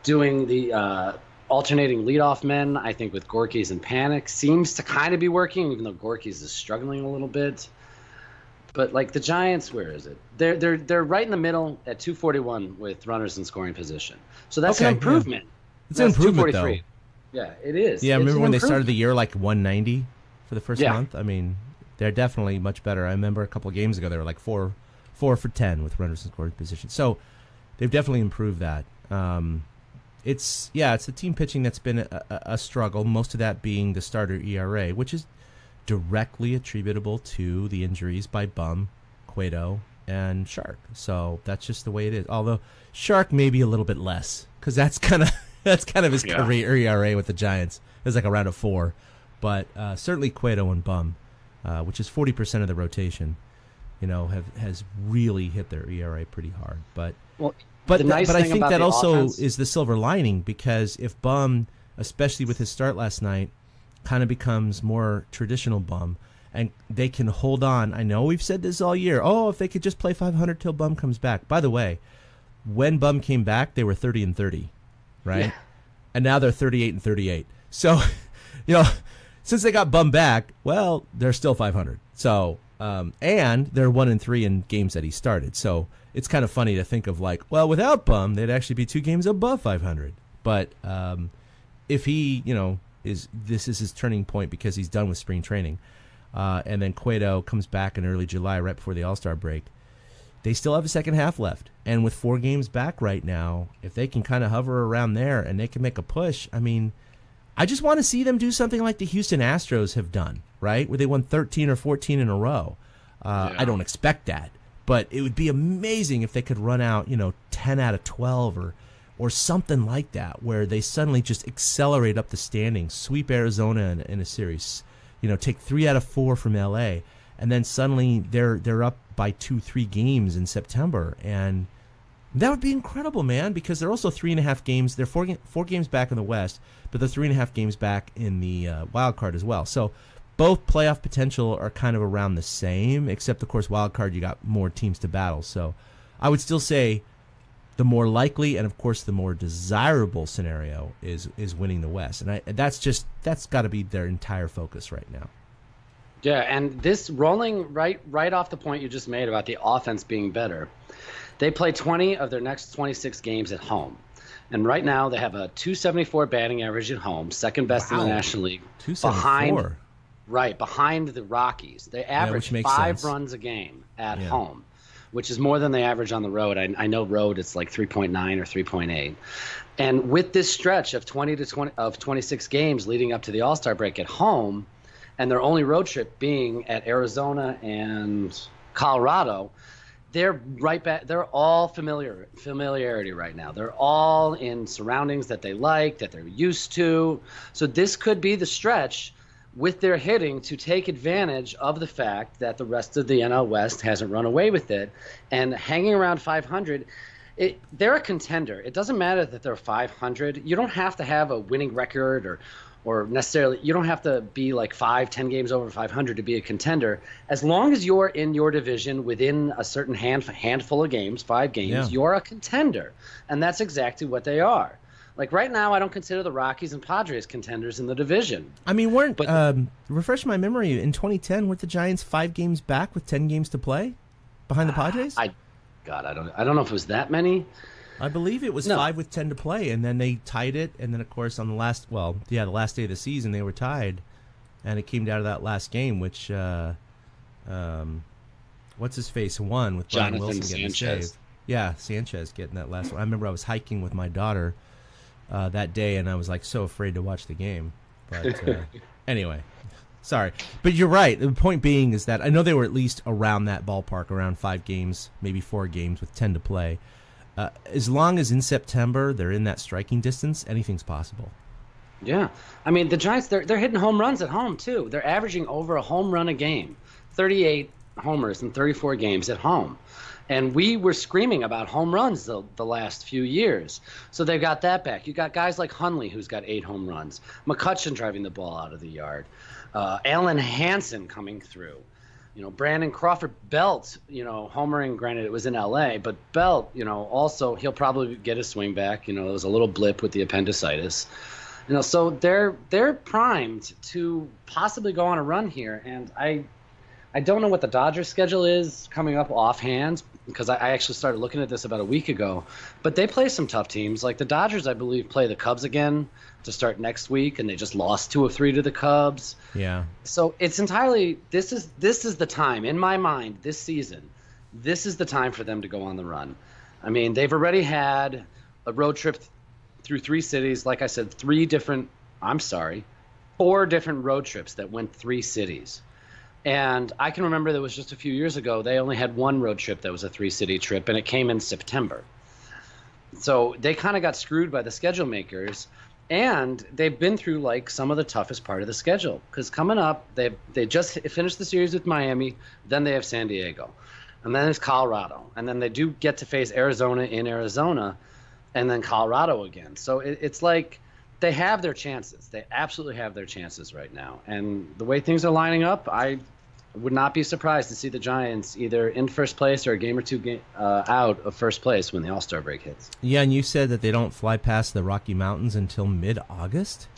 Doing the alternating leadoff men, I think, with Gorky's and Panik seems to kind of be working, even though Gorky's is struggling a little bit. But like the Giants, where is it? They're right in the middle at 241 with runners in scoring position. So that's an improvement. Yeah. It's an improvement, though. Yeah, it is. Yeah, I remember when they started the year like 190 for the first month? I mean, they're definitely much better. I remember a couple of games ago they were like 4 for 10 with runners in scoring position. So they've definitely improved that. It's the team pitching that's been a struggle, most of that being the starter ERA, which is directly attributable to the injuries by Bum, Cueto, and Shark. So that's just the way it is. Although Shark maybe a little bit less, because that's kind of his career ERA with the Giants. It's like around a 4. But certainly Cueto and Bum, which is 40% of the rotation, has really hit their ERA pretty hard. But I think that also is the silver lining, because if Bum, especially with his start last night, kind of becomes more traditional Bum, and they can hold on. I know we've said this all year. Oh, if they could just play 500 till Bum comes back. By the way, when Bum came back, they were 30-30, right? Yeah. And now they're 38-38. So, since they got Bum back, well, they're still 500. So, and they're 1-3 in games that he started. So it's kind of funny to think of like, well, without Bum, they'd actually be 2 games above 500. But if he, this is his turning point because he's done with spring training, and then Cueto comes back in early July right before the All-Star break, they still have a second half left. And with 4 games back right now, if they can kind of hover around there and they can make a push, I mean, I just want to see them do something like the Houston Astros have done, right? Where they won 13 or 14 in a row. I don't expect that, but it would be amazing if they could run out, 10 out of 12 or something like that, where they suddenly just accelerate up the standings, sweep Arizona in a series, take 3 out of 4 from LA, and then suddenly they're up by 2-3 games in September, and that would be incredible, man, because they're also 3.5 games. They're 4 games back in the West, but they're 3.5 games back in the wild card as well. So both playoff potential are kind of around the same, except, of course, wild card, you got more teams to battle. So I would still say the more likely and, of course, the more desirable scenario is winning the West. And that's got to be their entire focus right now. Yeah, and this rolling right off the point you just made about the offense being better, they play 20 of their next 26 games at home. And right now they have a 274 batting average at home, second best in the National League. 274? Behind the Rockies. They average 5 runs a game at home, which is more than they average on the road. I know road it's like 3.9 or 3.8. And with this stretch of 26 games leading up to the All-Star break at home, and their only road trip being at Arizona and Colorado, they're right back. They're all familiarity right now. They're all in surroundings that they like, that they're used to. So this could be the stretch with their hitting to take advantage of the fact that the rest of the NL West hasn't run away with it. And hanging around 500, they're a contender. It doesn't matter that they're 500. You don't have to have a winning record or necessarily you don't have to be like 5-10 games over 500 to be a contender. As long as you're in your division within a certain handful of games, 5 games, you're a contender. And that's exactly what they are. Like right now, I don't consider the Rockies and Padres contenders in the division. I mean, refresh my memory, in 2010, weren't the Giants 5 games back with 10 games to play behind the Padres? I don't know if it was that many. I believe it was 5 with 10 to play, and then they tied it, and then, of course, on the last day of the season, they were tied, and it came down to that last game, which, what's-his-face won with Brian Jonathan Wilson getting Sanchez. saved. Yeah, Sanchez getting that last one. I remember I was hiking with my daughter that day, and I was, like, so afraid to watch the game. But anyway, sorry. But you're right. The point being is that I know they were at least around that ballpark, around 5 games, maybe 4 games with 10 to play. As long as in September they're in that striking distance, anything's possible. Yeah. I mean, the Giants, they're hitting home runs at home, too. They're averaging over a home run a game, 38 homers in 34 games at home. And we were screaming about home runs the last few years. So they've got that back. You got guys like Hundley, who's got 8 home runs, McCutcheon driving the ball out of the yard, Alan Hanson coming through. Brandon Crawford, Belt, homering, granted it was in L.A., but Belt, also he'll probably get his swing back. It was a little blip with the appendicitis. So they're primed to possibly go on a run here. And I don't know what the Dodgers' schedule is coming up offhand, because I actually started looking at this about a week ago. But they play some tough teams. Like the Dodgers, I believe, play the Cubs again to start next week, and they just lost 2 of 3 to the Cubs. Yeah. So it's entirely this is the time in my mind this season. This is the time for them to go on the run. I mean, they've already had a road trip through 3 cities. Like I said, 4 different road trips that went 3 cities. And I can remember that was just a few years ago. They only had 1 road trip that was a 3-city trip, and it came in September. So they kind of got screwed by the schedule makers. And they've been through like some of the toughest part of the schedule, because coming up, they just finished the series with Miami, then they have San Diego, and then there's Colorado, and then they do get to face Arizona in Arizona, and then Colorado again. So it's like they have their chances. They absolutely have their chances right now. And the way things are lining up, I would not be surprised to see the Giants either in first place or a game or 2 out of first place when the All-Star break hits. Yeah, and you said that they don't fly past the Rocky Mountains until mid-August?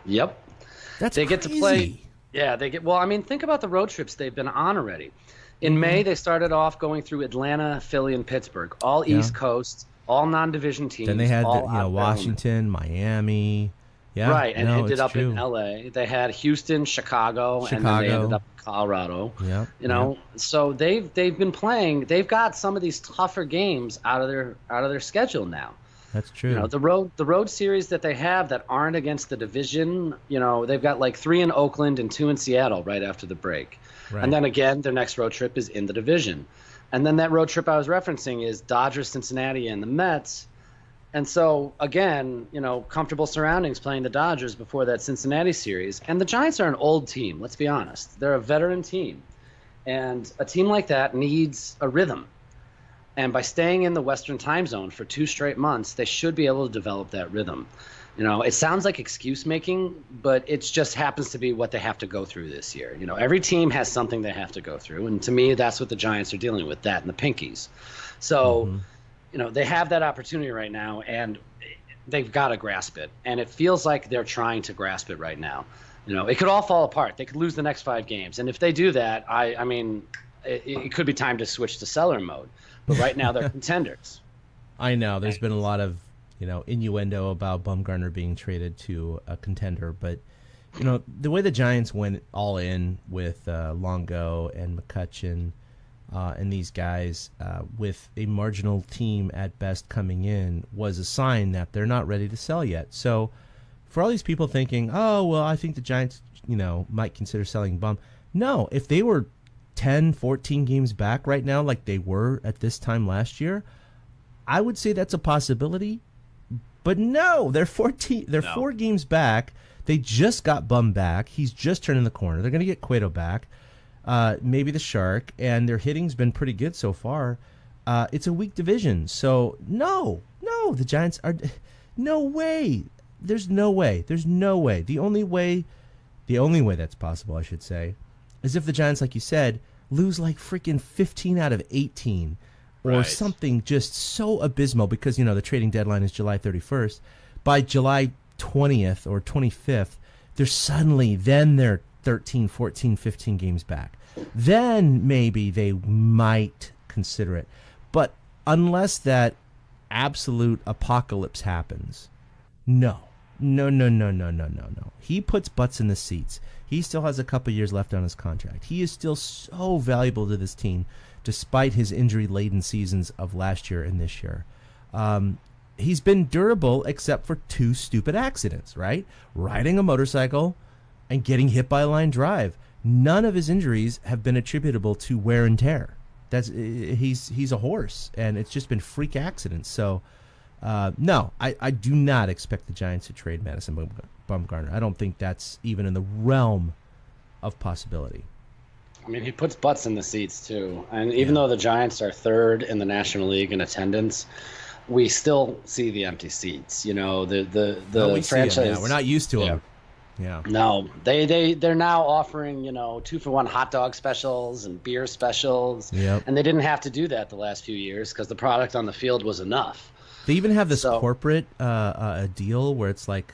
Yep. They get to play. Yeah, think about the road trips they've been on already. In May, they started off going through Atlanta, Philly, and Pittsburgh, all East Coast, all non-division teams. Then they had Washington, Miami. Yeah, right, and ended up in L.A. They had Houston, Chicago, and then they ended up in Colorado. Yeah, so they've been playing. They've got some of these tougher games out of their schedule now. That's true. The road series that they have that aren't against the division. They've got like 3 in Oakland and 2 in Seattle right after the break, and then again their next road trip is in the division, and then that road trip I was referencing is Dodgers, Cincinnati, and the Mets. And so, again, comfortable surroundings playing the Dodgers before that Cincinnati series. And the Giants are an old team, let's be honest. They're a veteran team. And a team like that needs a rhythm. And by staying in the Western time zone for 2 straight months, they should be able to develop that rhythm. It sounds like excuse making, but it just happens to be what they have to go through this year. Every team has something they have to go through. And to me, that's what the Giants are dealing with, that and the Pinkies. So... they have that opportunity right now, and they've got to grasp it. And it feels like they're trying to grasp it right now. It could all fall apart. They could lose the next 5 games. And if they do that, I mean, it could be time to switch to seller mode. But right now they're contenders. I know. There's been a lot of, innuendo about Bumgarner being traded to a contender. But, the way the Giants went all in with Longo and McCutcheon, and these guys with a marginal team at best coming in was a sign that they're not ready to sell yet. So for all these people thinking, oh, well, I think the Giants, might consider selling Bum. No, if they were 10, 14 games back right now like they were at this time last year, I would say that's a possibility. But no, they're 4 games back. They just got Bum back. He's just turning the corner. They're going to get Cueto back. Maybe the Shark, and their hitting's been pretty good so far. It's a weak division, so no, the Giants are no way. there's no way. There's no way. The only way that's possible, I should say, is if the Giants, like you said, lose like freaking 15 out of 18 or something just so abysmal because, the trading deadline is July 31st. By July 20th or 25th, they're 13, 14, 15 games back. Then maybe they might consider it. But unless that absolute apocalypse happens, no. He puts butts in the seats. He still has a couple years left on his contract. He is still so valuable to this team, despite his injury-laden seasons of last year and this year. He's been durable except for 2 stupid accidents, right? Riding a motorcycle and getting hit by a line drive. None of his injuries have been attributable to wear and tear. He's a horse, and it's just been freak accidents. So, no, I do not expect the Giants to trade Madison Bumgarner. I don't think that's even in the realm of possibility. I mean, he puts butts in the seats too, and even though the Giants are 3rd in the National League in attendance, we still see the empty seats. The franchise. We're not used to them. Yeah. No, they're now offering 2-for-1 hot dog specials and beer specials. Yep. And they didn't have to do that the last few years because the product on the field was enough. They even have this corporate deal where it's like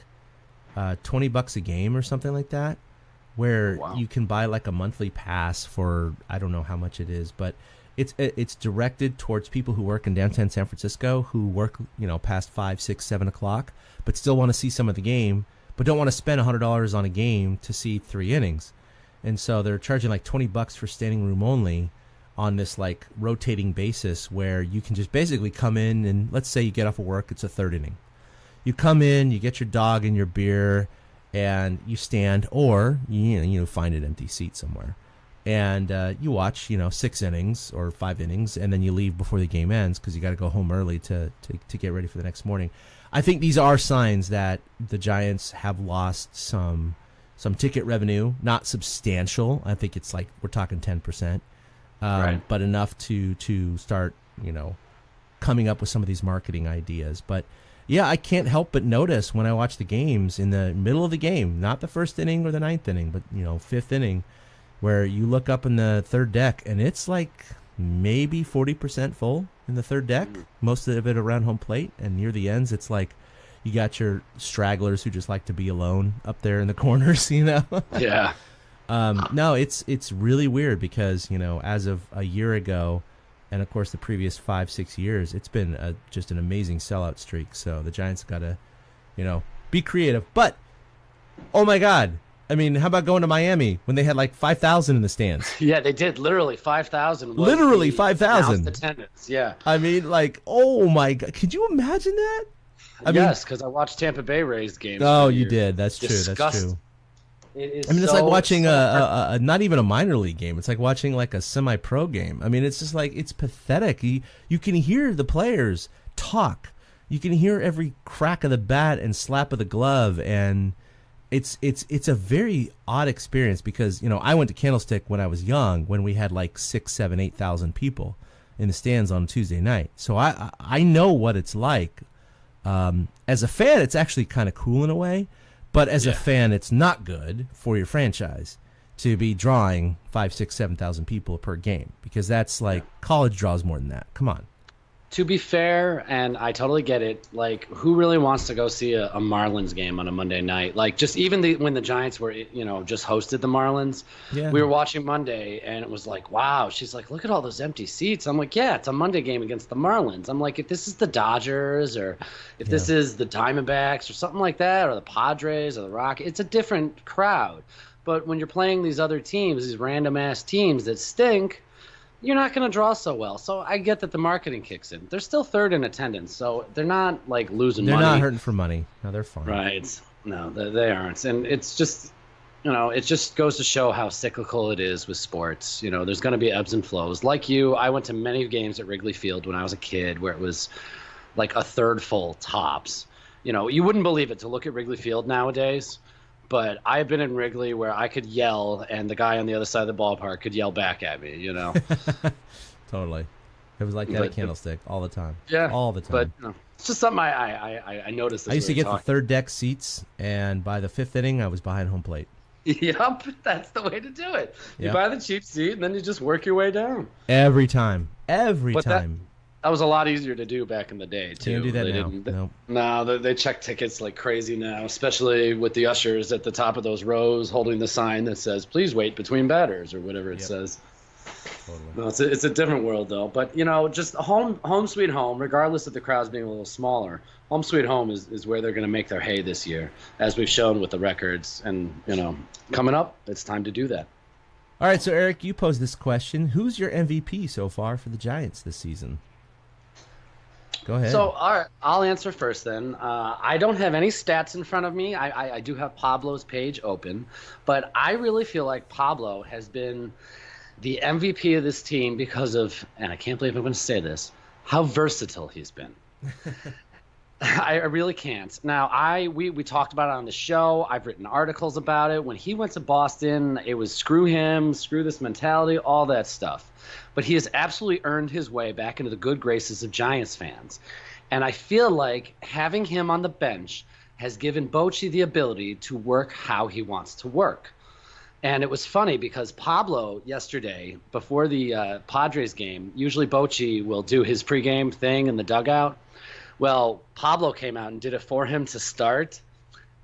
$20 a game or something like that, where you can buy like a monthly pass for I don't know how much it is, but it's directed towards people who work in downtown San Francisco who work past 5, 6, 7 o'clock, but still want to see some of the game, but don't want to spend $100 on a game to see 3 innings. And so they're charging like $20 for standing room only on this like rotating basis where you can just basically come in and let's say you get off of work, it's a 3rd inning. You come in, you get your dog and your beer and you stand or you find an empty seat somewhere. And you watch, 6 innings or 5 innings, and then you leave before the game ends because you got to go home early to get ready for the next morning. I think these are signs that the Giants have lost some ticket revenue, not substantial. I think it's like we're talking 10%, but enough to start, coming up with some of these marketing ideas. But yeah, I can't help but notice when I watch the games in the middle of the game, not the 1st inning or the 9th inning, but 5th inning, where you look up in the 3rd deck and it's like maybe 40% full in the 3rd deck, most of it around home plate, and near the ends it's like you got your stragglers who just like to be alone up there in the corners, Yeah. No, it's really weird because as of a year ago, and of course the previous 5-6 years, it's been just an amazing sellout streak. So the Giants got to be creative. But oh my God, I mean, how about going to Miami when they had like 5,000 in the stands? Yeah, they did. Literally 5,000. Literally 5,000 attendance. Yeah. I mean, like, oh my God, could you imagine that? Yes, because I watched Tampa Bay Rays games. Oh, you did. That's true. That's true. It's it's like watching a not even a minor league game. It's like watching like a semi-pro game. I mean, it's just like it's pathetic. You can hear the players talk. You can hear every crack of the bat and slap of the glove, and it's a very odd experience because I went to Candlestick when I was young, when we had like 6, 7, 8,000 people in the stands on Tuesday night. So I know what it's like. As a fan, it's actually kind of cool in a way, but as a fan, it's not good for your franchise to be drawing 5, 6, 7,000 people per game because that's like college draws more than that. Come on. To be fair, and I totally get it, like, who really wants to go see a Marlins game on a Monday night? Like, just even when the Giants were, just hosted the Marlins, we were watching Monday, and it was like, wow. She's like, look at all those empty seats. I'm like, yeah, it's a Monday game against the Marlins. I'm like, if this is the Dodgers or if this is the Diamondbacks or something like that, or the Padres or the Rockies, it's a different crowd. But when you're playing these other teams, these random-ass teams that stink, you're not going to draw so well. So I get that the marketing kicks in. They're still 3rd in attendance, so they're not like losing money. They're not hurting for money. No, they're fine. Right. No, they aren't. And it's just, it just goes to show how cyclical it is with sports. There's going to be ebbs and flows. Like you, I went to many games at Wrigley Field when I was a kid where it was like a 1/3 full tops. You wouldn't believe it to look at Wrigley Field nowadays. But I've been in Wrigley where I could yell and the guy on the other side of the ballpark could yell back at me, Totally. It was like that at Candlestick all the time. Yeah, all the time. But it's just something I noticed. I used to get the third deck seats, and by the fifth inning, I was behind home plate. Yep, that's the way to do it. You buy the cheap seat, and then you just work your way down. Every time. Every time. That was a lot easier to do back in the day, too. Can't do that now. No, they check tickets like crazy now, especially with the ushers at the top of those rows holding the sign that says, please wait between batters, or whatever it says. Totally. No, it's a different world, though. But, just home sweet home, regardless of the crowds being a little smaller, home sweet home is where they're going to make their hay this year, as we've shown with the records. And, coming up, it's time to do that. All right, so, Eric, you posed this question. Who's your MVP so far for the Giants this season? Go ahead. So, all right, I'll answer first then. I don't have any stats in front of me. I do have Pablo's page open, but I really feel like Pablo has been the MVP of this team because of, and I can't believe I'm going to say this, how versatile he's been. I really can't. Now, we talked about it on the show. I've written articles about it. When he went to Boston, it was screw him, screw this mentality, all that stuff. But he has absolutely earned his way back into the good graces of Giants fans. And I feel like having him on the bench has given Bochy the ability to work how he wants to work. And it was funny because Pablo yesterday, before the Padres game, usually Bochy will do his pregame thing in the dugout. Well, Pablo came out and did it for him to start.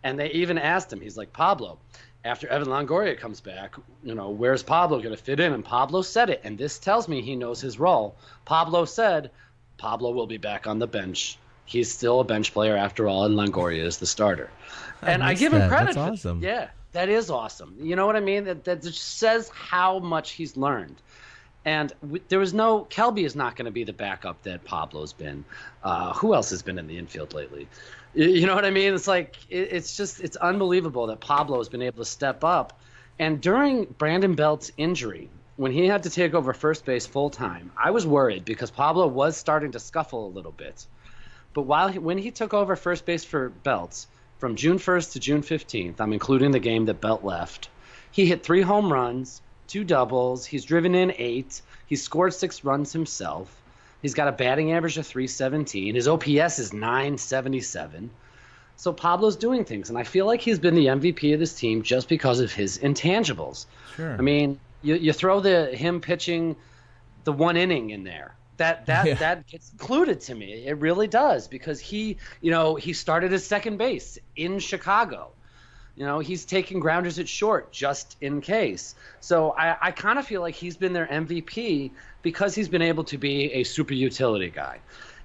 And they even asked him, he's like, Pablo, after Evan Longoria comes back, where's Pablo going to fit in? And Pablo said it, and this tells me he knows his role. Pablo said, Pablo will be back on the bench. He's still a bench player after all, and Longoria is the starter. And I give him credit. That's awesome. Yeah, that is awesome. You know what I mean? That just says how much he's learned. And there was Kelby is not going to be the backup that Pablo's been. Who else has been in the infield lately? You know what I mean? It's like, it's unbelievable that Pablo has been able to step up. And during Brandon Belt's injury, when he had to take over first base full time, I was worried because Pablo was starting to scuffle a little bit. But when he took over first base for Belt from June 1st to June 15th, I'm including the game that Belt left, he hit 3 home runs, 2 doubles. He's driven in 8. He's scored 6 runs himself. He's got a batting average of 317. His OPS is 977. So Pablo's doing things, and I feel like he's been the MVP of this team just because of his intangibles. Sure. I mean, you throw him pitching the 1 inning in there. That gets included to me. It really does, because he started at second base in Chicago. He's taking grounders at short just in case. So I kind of feel like he's been their MVP because he's been able to be a super utility guy.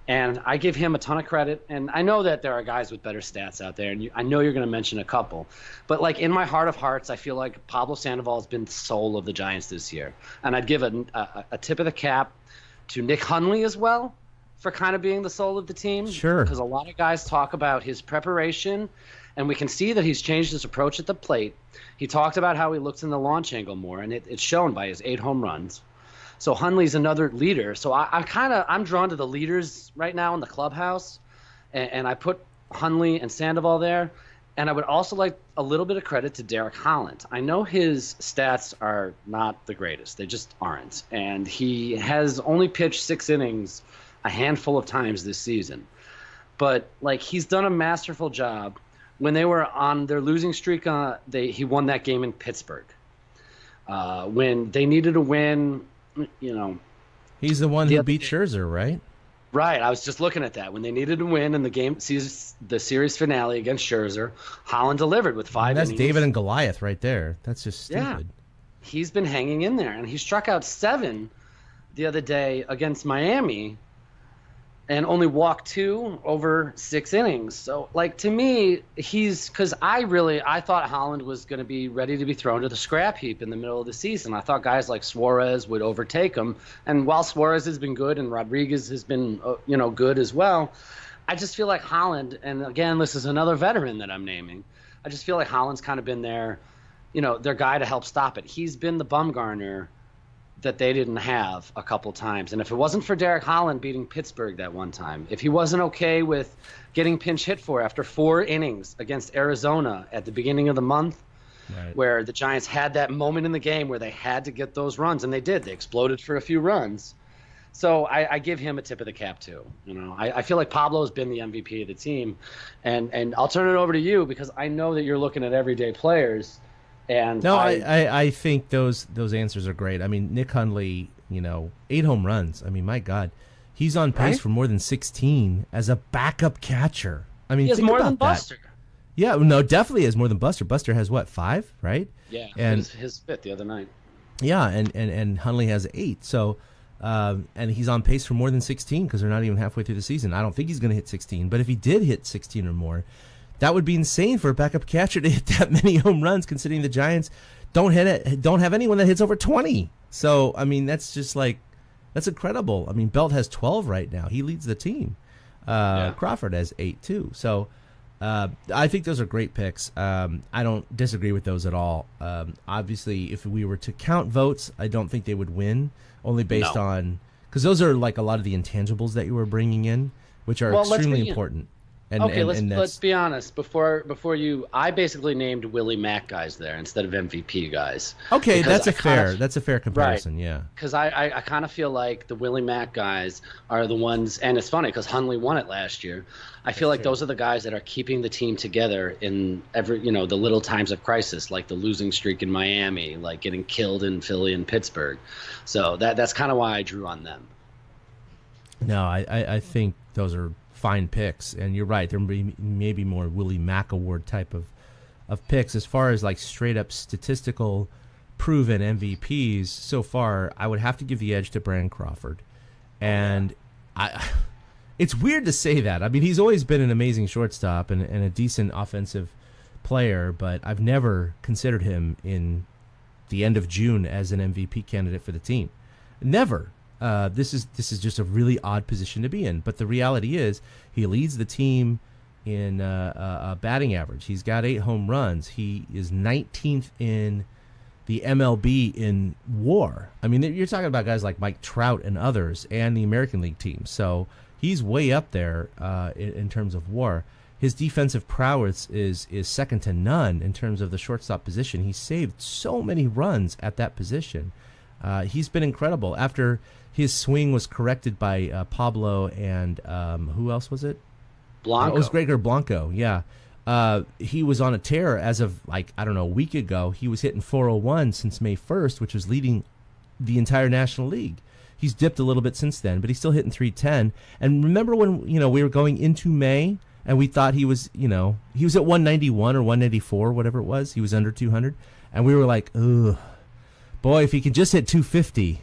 And I give him a ton of credit. And I know that there are guys with better stats out there, and I know you're going to mention a couple. But, like, in my heart of hearts, I feel like Pablo Sandoval has been the soul of the Giants this year. And I'd give a tip of the cap to Nick Hundley as well for kind of being the soul of the team. Sure. Because a lot of guys talk about his preparation, and we can see that he's changed his approach at the plate. He talked about how he looks in the launch angle more, and it's shown by his 8 home runs. So Hundley's another leader. So I'm drawn to the leaders right now in the clubhouse, and I put Hundley and Sandoval there. And I would also like a little bit of credit to Derek Holland. I know his stats are not the greatest. They just aren't. And he has only pitched 6 innings a handful of times this season. But, like, he's done a masterful job. When they were on their losing streak, he won that game in Pittsburgh. When they needed a win, he's the one who beat Scherzer, right? Right. I was just looking at that. When they needed to win in the series finale against Scherzer, Holland delivered with 5 innings. That's David and Goliath right there. That's just stupid. Yeah. He's been hanging in there, and he struck out 7 the other day against Miami and only walked 2 over 6 innings. So, like, to me, because I thought Holland was going to be ready to be thrown to the scrap heap in the middle of the season. I thought guys like Suarez would overtake him. And while Suarez has been good and Rodriguez has been, good as well, I just feel like Holland, and again, this is another veteran that I'm naming, I just feel like Holland's kind of been their guy to help stop it. He's been the Bumgarner that they didn't have a couple times. And if it wasn't for Derek Holland beating Pittsburgh that one time, if he wasn't okay with getting pinch hit for after 4 innings against Arizona at the beginning of the month, right, where the Giants had that moment in the game where they had to get those runs, and they did. They exploded for a few runs. So I give him a tip of the cap too. I feel like Pablo's been the MVP of the team, and I'll turn it over to you because I know that you're looking at everyday players. And no, I think those answers are great. I mean, Nick Hundley, 8 home runs. I mean, my God, he's on pace for more than 16 as a backup catcher. I mean, he has more than Buster. Yeah, no, definitely has more than Buster. Buster has what, 5, right? Yeah, and his 5th the other night. Yeah, and Hundley has 8. So. And he's on pace for more than 16 because they're not even halfway through the season. I don't think he's going to hit 16, but if he did hit 16 or more, that would be insane for a backup catcher to hit that many home runs, considering the Giants don't have anyone that hits over 20. So, I mean, that's incredible. I mean, Belt has 12 right now. He leads the team. Crawford has 8 too. So, I think those are great picks. I don't disagree with those at all. Obviously, if we were to count votes, I don't think they would win, only based on because those are like a lot of the intangibles that you were bringing in, which are extremely important. Let's be honest. Before I basically named Willie Mack guys there instead of MVP guys. Okay, that's a fair comparison. Right. Yeah, because I kind of feel like the Willie Mack guys are the ones, and it's funny because Hundley won it last year. I feel like those are the guys that are keeping the team together in every the little times of crisis, like the losing streak in Miami, like getting killed in Philly and Pittsburgh. So that's kind of why I drew on them. No, I think those are fine picks, and you're right. There may be more Willie Mack Award type of picks. As far as like straight up statistical proven MVPs so far, I would have to give the edge to Brandon Crawford. And it's weird to say that. I mean, he's always been an amazing shortstop and a decent offensive player, but I've never considered him in the end of June as an MVP candidate for the team. Never. This is just a really odd position to be in. But the reality is he leads the team in batting average. He's got 8 home runs. He is 19th in the MLB in WAR. I mean, you're talking about guys like Mike Trout and others and the American League team. So he's way up there in terms of WAR. His defensive prowess is second to none in terms of the shortstop position. He saved so many runs at that position. He's been incredible. After his swing was corrected by Pablo and who else was it? Blanco. It was Gregor Blanco, yeah. He was on a tear as of, a week ago. He was hitting 401 since May 1st, which was leading the entire National League. He's dipped a little bit since then, but he's still hitting 310. And remember when, we were going into May and we thought he was at 191 or 194, whatever it was. He was under 200. And we were like, ugh, boy, if he can just hit 250,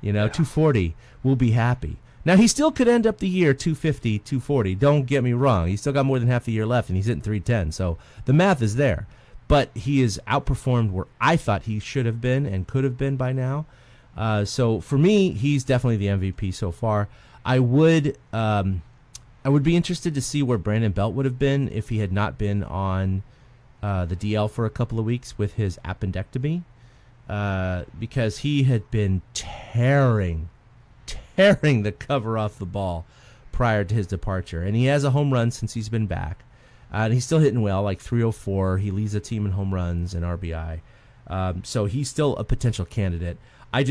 240, we'll be happy. Now, he still could end up the year 250, 240. Don't get me wrong. He's still got more than half the year left, and he's hitting 310. So the math is there. But he has outperformed where I thought he should have been and could have been by now. So for me, he's definitely the MVP so far. I would be interested to see where Brandon Belt would have been if he had not been on the DL for a couple of weeks with his appendectomy, because he had been tearing the cover off the ball prior to his departure. And he has a home run since he's been back. And he's still hitting well, like 304. He leads the team in home runs and RBI. So he's still a potential candidate. And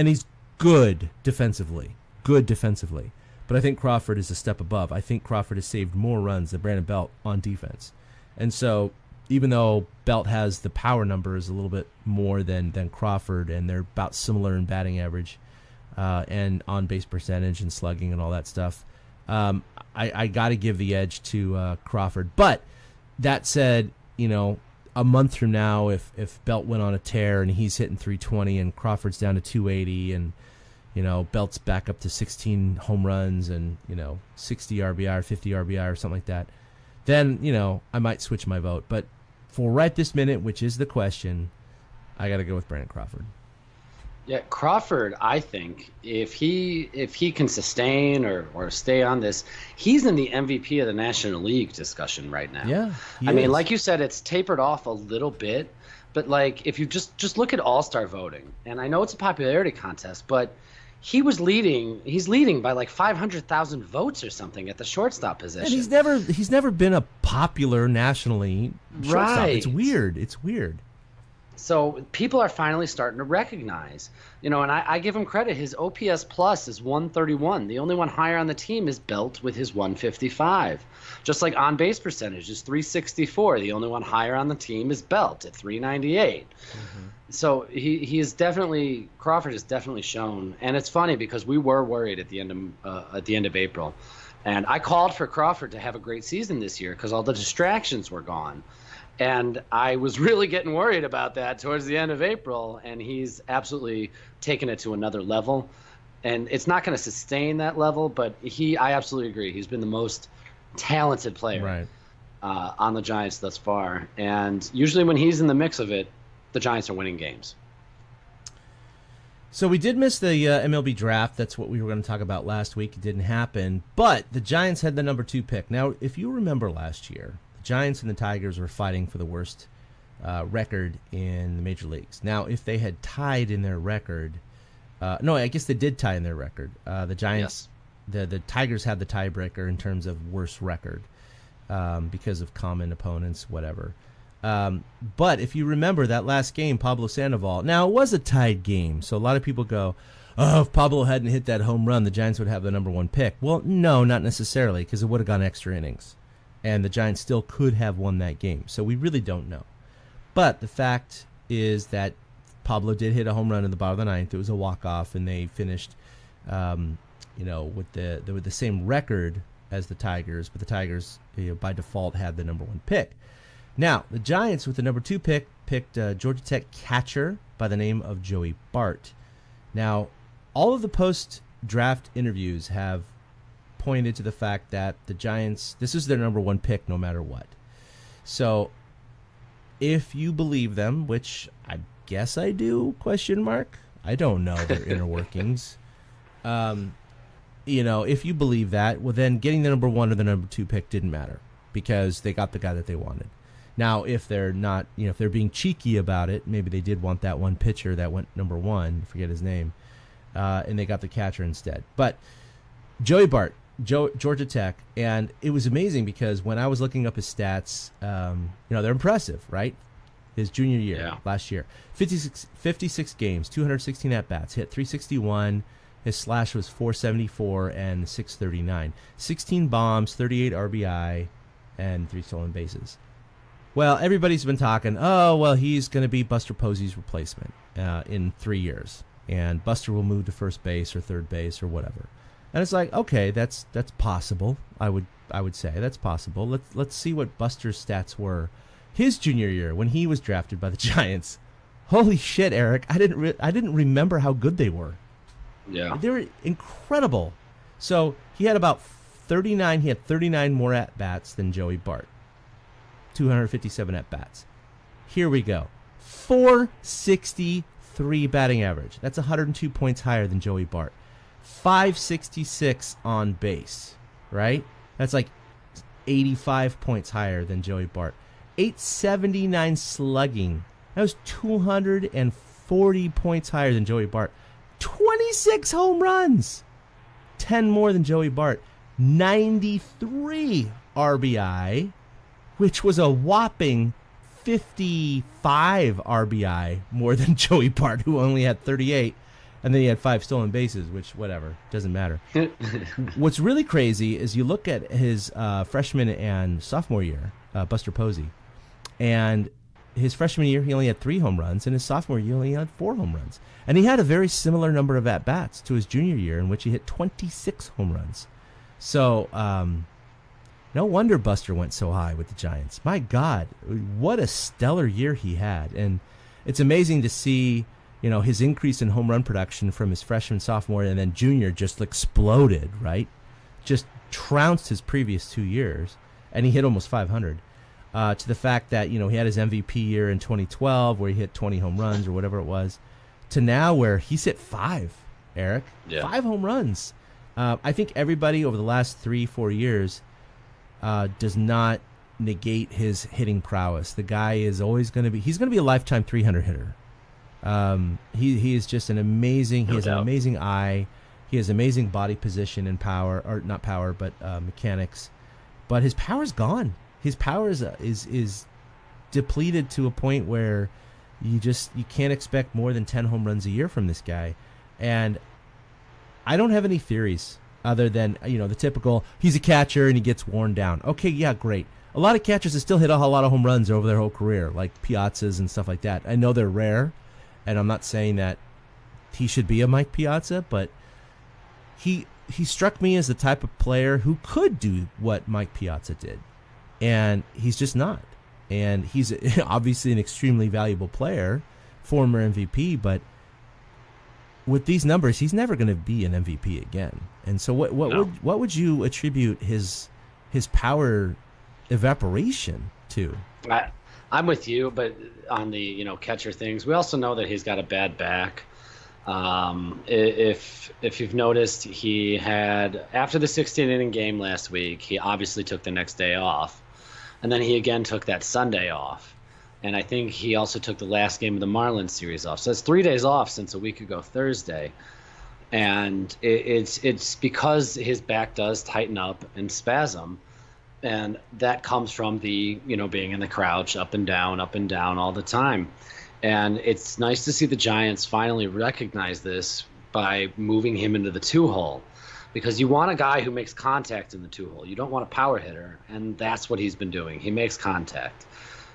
he's good defensively. But I think Crawford is a step above. I think Crawford has saved more runs than Brandon Belt on defense. And so even though Belt has the power numbers a little bit more than Crawford, and they're about similar in batting average, and on-base percentage and slugging and all that stuff, I got to give the edge to Crawford. But that said, a month from now, if Belt went on a tear and he's hitting 320 and Crawford's down to 280 and, Belt's back up to 16 home runs and, 60 RBI or 50 RBI or something like that, then, I might switch my vote. But for right this minute, which is the question, I got to go with Brandon Crawford. Yeah, Crawford, I think, if he can sustain or stay on this, he's in the MVP of the National League discussion right now. Yeah, I mean, like you said, it's tapered off a little bit, but like if you just look at All-Star voting, and I know it's a popularity contest, but he's leading by like 500,000 votes or something at the shortstop position. And he's never been a popular nationally shortstop. Right. It's weird. So people are finally starting to recognize, and I give him credit. His OPS plus is 131. The only one higher on the team is Belt with his 155. Just like on base percentage is 364. The only one higher on the team is Belt at 398. Mm-hmm. So he is definitely, Crawford has definitely shown, and it's funny because we were worried at the end of April, and I called for Crawford to have a great season this year because all the distractions were gone. And I was really getting worried about that towards the end of April, and he's absolutely taken it to another level. And it's not going to sustain that level, but I absolutely agree. He's been the most talented player on the Giants thus far. And usually when he's in the mix of it, the Giants are winning games. So we did miss the MLB draft. That's what we were going to talk about last week. It didn't happen. But the Giants had the number 2 pick. Now, if you remember last year, Giants and the Tigers were fighting for the worst record in the major leagues. Now, if they had tied in their record, no, I guess they did tie in their record. The Giants, the Tigers had the tiebreaker in terms of worst record because of common opponents, whatever. But if you remember that last game, Pablo Sandoval. Now, it was a tied game, so a lot of people go, oh, if Pablo hadn't hit that home run, the Giants would have the number 1 pick. Well, no, not necessarily, because it would have gone extra innings. And the Giants still could have won that game. So we really don't know. But the fact is that Pablo did hit a home run in the bottom of the 9th. It was a walk-off, and they finished, with the same record as the Tigers. But the Tigers, by default, had the number 1 pick. Now, the Giants, with the number 2 pick, picked Georgia Tech catcher by the name of Joey Bart. Now, all of the post-draft interviews have pointed to the fact that the Giants, this is their number 1 pick no matter what. So if you believe them, which I guess I do, ? I don't know their inner workings. If you believe that, well, then getting the number 1 or the number 2 pick didn't matter because they got the guy that they wanted. Now, if they're not, if they're being cheeky about it, maybe they did want that one pitcher that went number 1, I forget his name, and they got the catcher instead. But Joey Bart, Georgia Tech, and it was amazing because when I was looking up his stats, they're impressive, right? His junior year, last year, 56 games, 216 at-bats, hit 361, his slash was 474 and 639, 16 bombs, 38 RBI, and 3 stolen bases. Well, everybody's been talking, he's going to be Buster Posey's replacement in 3 years, and Buster will move to first base or third base or whatever. And it's like, okay, that's possible. I would say that's possible. Let's see what Buster's stats were his junior year when he was drafted by the Giants. Holy shit, Eric! I didn't remember how good they were. Yeah, they were incredible. So he had about 39. He had 39 more at bats than Joey Bart. 257 at bats. Here we go. 463 batting average. That's 102 points higher than Joey Bart. 566 on base, right? That's like 85 points higher than Joey Bart. 879 slugging. That was 240 points higher than Joey Bart. 26 home runs. 10 more than Joey Bart. 93 RBI, which was a whopping 55 RBI more than Joey Bart, who only had 38. And then he had 5 stolen bases, which, whatever, doesn't matter. What's really crazy is you look at his freshman and sophomore year, Buster Posey, and his freshman year he only had 3 home runs, and his sophomore year he only had 4 home runs. And he had a very similar number of at-bats to his junior year, in which he hit 26 home runs. So no wonder Buster went so high with the Giants. My God, what a stellar year he had. And it's amazing to see his increase in home run production from his freshman, sophomore, and then junior just exploded, right? Just trounced his previous 2 years, and he hit almost 500. To the fact that, he had his MVP year in 2012 where he hit 20 home runs or whatever it was, to now where he's hit 5, Eric. Yeah. 5 home runs. I think everybody over the last 3-4 years does not negate his hitting prowess. The guy is always going to be, he's going to be a lifetime 300 hitter. He is just an amazing, he has an amazing eye. He has amazing body position and power, or not power, but mechanics. But his power's gone. His power is depleted to a point where, You can't expect more than 10 home runs a year from this guy. And I don't have any theories other than, the typical, he's a catcher and he gets worn down. Okay, yeah, great. A lot of catchers have still hit a lot of home runs over their whole career, like Piazzas and stuff like that. I know they're rare, and I'm not saying that he should be a Mike Piazza, but he struck me as the type of player who could do what Mike Piazza did, and he's just not. And he's obviously an extremely valuable player, former MVP, but with these numbers, he's never going to be an MVP again. And so, what would you attribute his power evaporation to? I'm with you, but on the catcher things, we also know that he's got a bad back. If you've noticed, he had, after the 16-inning game last week, he obviously took the next day off, and then he again took that Sunday off, and I think he also took the last game of the Marlins series off. So that's 3 days off since a week ago Thursday, and it's because his back does tighten up and spasm. And that comes from the, being in the crouch, up and down all the time. And it's nice to see the Giants finally recognize this by moving him into the 2-hole, because you want a guy who makes contact in the 2-hole. You don't want a power hitter, and that's what he's been doing. He makes contact.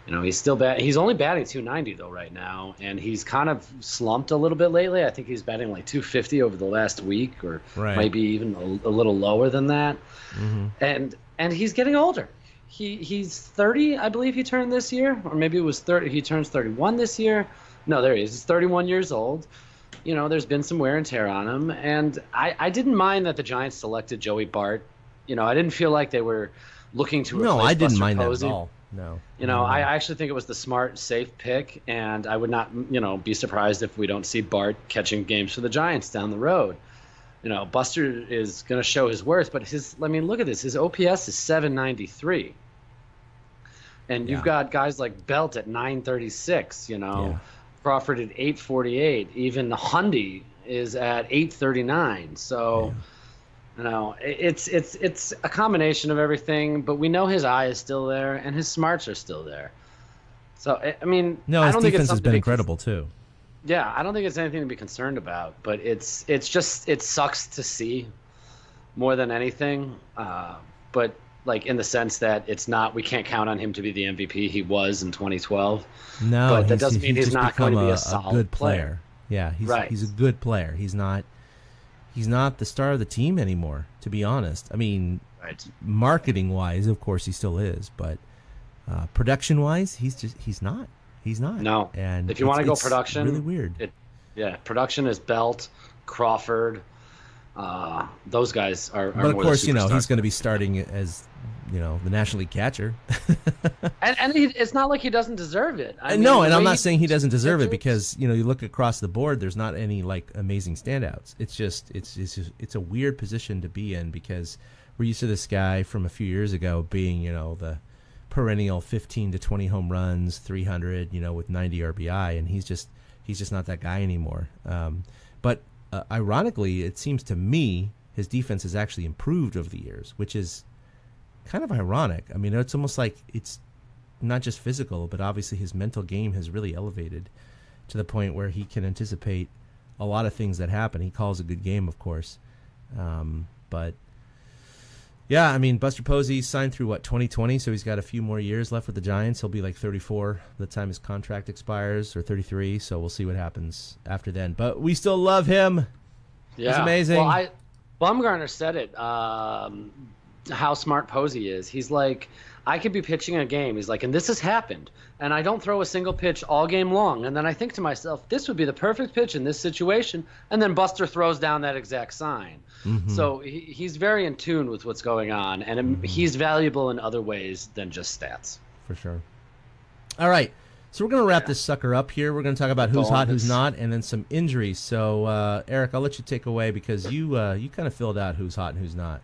He's still he's only batting .290 though right now, and he's kind of slumped a little bit lately. I think he's batting like .250 over the last week, or maybe even a little lower than that. Mm-hmm. And he's getting older. He's 30, I believe he turned this year, or maybe it was 30. He turns 31 this year. No, there he is. He's 31 years old. There's been some wear and tear on him, and I didn't mind that the Giants selected Joey Bart. I didn't feel like they were looking to replace I didn't Buster mind Posey. that at all. No. I actually think it was the smart, safe pick, and I would not, be surprised if we don't see Bart catching games for the Giants down the road. Buster is going to show his worth, but look at this. His OPS is 793. And you've got guys like Belt at 936, Crawford at 848. Even Hundy is at 839. So, it's a combination of everything, but we know his eye is still there and his smarts are still there. So, his I don't think defense has been incredible too. Yeah, I don't think it's anything to be concerned about, but it sucks to see more than anything. But like in the sense that we can't count on him to be the MVP he was in 2012. No, but that doesn't mean he's not going to be a solid good player. Yeah, he's a good player. He's not the star of the team anymore, to be honest. I mean, marketing wise, of course he still is, but production wise, he's not. He's not. No. And if you want to go production, really weird. Production is Belt, Crawford. Those guys are. But of course, he's going to be starting as, the National League catcher. and it's not like he doesn't deserve it. No, and I'm not saying he doesn't deserve it, because you look across the board, there's not any like amazing standouts. It's just it's a weird position to be in, because we're used to this guy from a few years ago being the perennial 15 to 20 home runs, 300, with 90 RBI, and he's just not that guy anymore. But ironically, it seems to me his defense has actually improved over the years, which is kind of ironic. I mean, it's almost like it's not just physical, but obviously his mental game has really elevated to the point where he can anticipate a lot of things that happen. He calls a good game, of course. But yeah, I mean, Buster Posey signed through 2020, so he's got a few more years left with the Giants. He'll be like 34 by the time his contract expires, or 33, so we'll see what happens after then. But we still love him. Yeah. He's amazing. Well, Bumgarner said it, how smart Posey is. He's like, I could be pitching a game. He's like, and this has happened, and I don't throw a single pitch all game long. And then I think to myself, this would be the perfect pitch in this situation. And then Buster throws down that exact sign. Mm-hmm. So he's very in tune with what's going on, and he's valuable in other ways than just stats. For sure. All right. So we're going to wrap this sucker up here. We're going to talk about who's hot, who's not, and then some injuries. So, Eric, I'll let you take away, because you kind of filled out who's hot and who's not.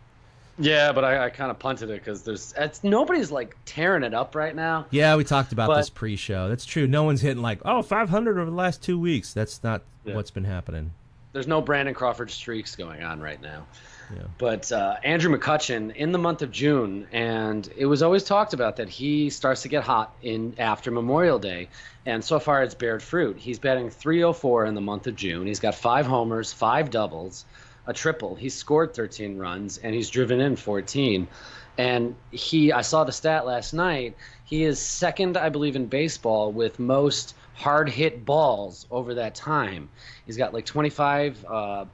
Yeah, but I kind of punted it because nobody's like tearing it up right now. Yeah, we talked about this pre-show. That's true. No one's hitting 500 over the last 2 weeks. That's not what's been happening. There's no Brandon Crawford streaks going on right now. Yeah. But Andrew McCutchen in the month of June, and it was always talked about that he starts to get hot after Memorial Day, and so far it's bared fruit. He's batting .304 in the month of June. He's got 5 homers, 5 doubles, a triple. He's scored 13 runs, and he's driven in 14. And I saw the stat last night. He is second, I believe, in baseball with most hard hit balls over that time. He's got like 25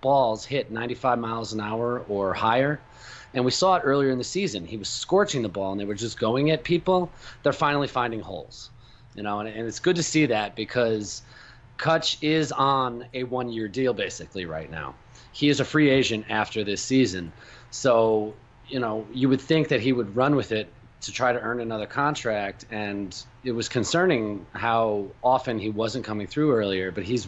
balls hit 95 miles an hour or higher. And we saw it earlier in the season. He was scorching the ball, and they were just going at people. They're finally finding holes, and it's good to see that, because Kutch is on a 1-year deal basically right now. He is a free agent after this season. So, you would think that he would run with it to try to earn another contract, and it was concerning how often he wasn't coming through earlier, but he's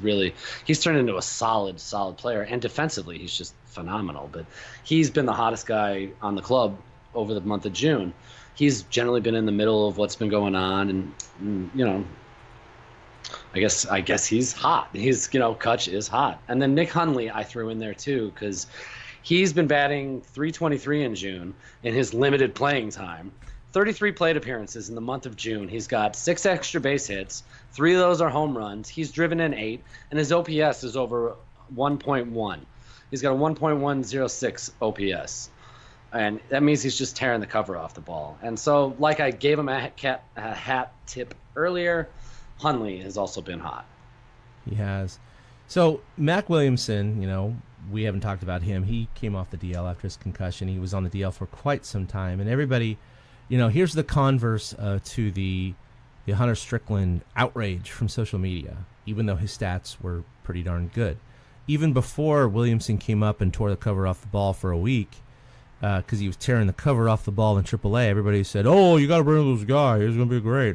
turned into a solid player, and defensively he's just phenomenal. But he's been the hottest guy on the club over the month of June. He's generally been in the middle of what's been going on, and I guess he's hot. Kutch is hot. And then Nick Hundley I threw in there too, because he's been batting .323 in June in his limited playing time. 33 plate appearances in the month of June. He's got 6 extra base hits. 3 of those are home runs. He's driven in 8, and his OPS is over 1.1. He's got a 1.106 OPS, and that means he's just tearing the cover off the ball. And so, like I gave him a hat tip earlier, Hundley has also been hot. He has. So Mac Williamson, we haven't talked about him. He came off the DL after his concussion. He was on the DL for quite some time, and everybody, here's the converse to the Hunter Strickland outrage from social media, even though his stats were pretty darn good. Even before Williamson came up and tore the cover off the ball for a week, because he was tearing the cover off the ball in AAA, everybody said, "Oh, you got to bring this guy. He's going to be great."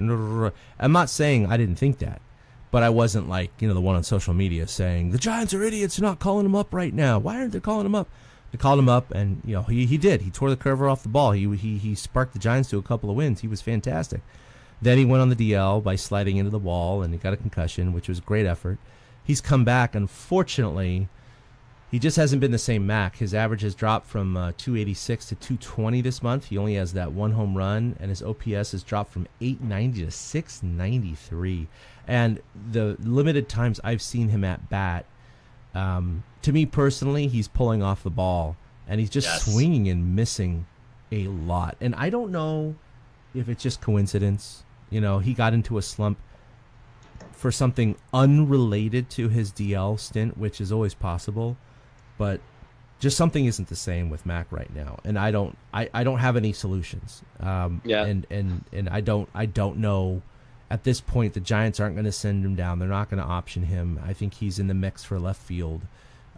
I'm not saying I didn't think that, but I wasn't like, the one on social media saying, "The Giants are idiots. They're not calling him up right now. Why aren't they calling him up?" They called him up, and he did. He tore the cover off the ball. He sparked the Giants to a couple of wins. He was fantastic. Then he went on the DL by sliding into the wall, and he got a concussion, which was a great effort. He's come back. Unfortunately, he just hasn't been the same Mac. His average has dropped from 286 to 220 this month. He only has that 1 home run, and his OPS has dropped from 890 to 693. And the limited times I've seen him at bat, to me personally, he's pulling off the ball, and he's just swinging and missing a lot. And I don't know if it's just coincidence. He got into a slump for something unrelated to his DL stint, which is always possible, but just something isn't the same with Mac right now. And I don't have any solutions. And I don't know. At this point, the Giants aren't going to send him down. They're not going to option him. I think he's in the mix for left field,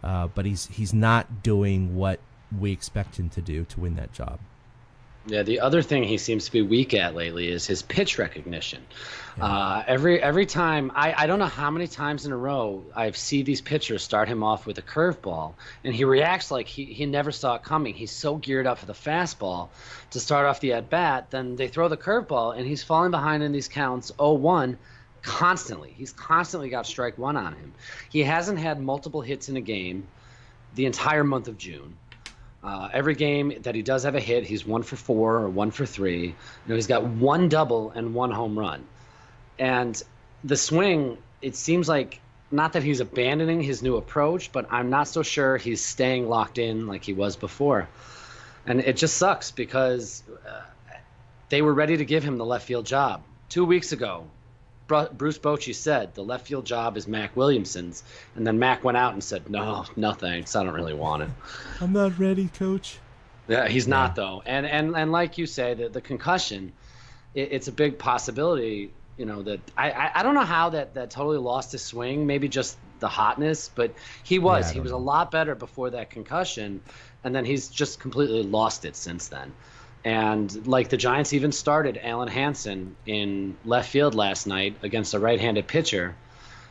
but he's not doing what we expect him to do to win that job. Yeah, the other thing he seems to be weak at lately is his pitch recognition. Every time, I don't know how many times in a row I've seen these pitchers start him off with a curveball, and he reacts like he never saw it coming. He's so geared up for the fastball to start off the at-bat, then they throw the curveball, and he's falling behind in these counts 0-1 constantly. He's constantly got strike one on him. He hasn't had multiple hits in a game the entire month of June. Every game that he does have a hit, he's 1 for 4 or 1 for 3. He's got 1 double and 1 home run. And the swing, it seems like, not that he's abandoning his new approach, but I'm not so sure he's staying locked in like he was before. And it just sucks because they were ready to give him the left field job. 2 weeks ago, Bruce Bochy said the left field job is Mac Williamson's, and then Mac went out and said, no thanks, I don't really want it. I'm not ready, Coach. Yeah, he's not though, and like you say, the concussion, it's a big possibility. That I don't know how that totally lost his swing. Maybe just the hotness, but he was a lot better before that concussion, and then he's just completely lost it since then. And like the Giants even started Alan Hanson in left field last night against a right-handed pitcher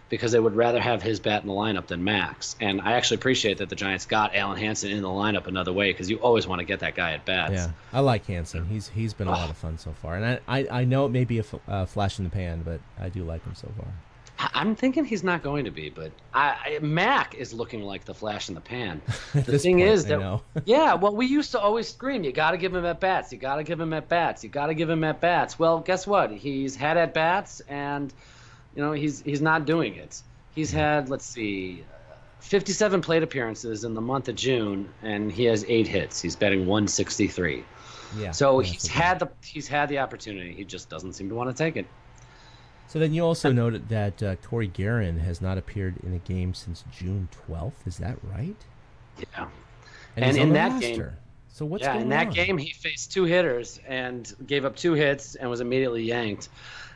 because they would rather have his bat in the lineup than Max. And I actually appreciate that the Giants got Alan Hanson in the lineup another way because you always want to get that guy at bats. Yeah, I like Hanson. He's been a lot of fun so far. And I know it may be a flash in the pan, but I do like him so far. I'm thinking he's not going to be, but Mac is looking like the flash in the pan. The thing point, is that, know. yeah, well, we used to always scream, you got to give him at bats, you got to give him at bats, you got to give him at bats. Well, guess what? He's had at bats, and he's not doing it. He's had, let's see, 57 plate appearances in the month of June, and he has 8 hits. He's batting 163. Yeah. So he's had the opportunity. He just doesn't seem to want to take it. So then you also noted that Corey Guerin has not appeared in a game since June 12th. Is that right? Yeah. And he's in on the that roster. game, so what's going on? in that game he faced 2 hitters and gave up 2 hits and was immediately yanked.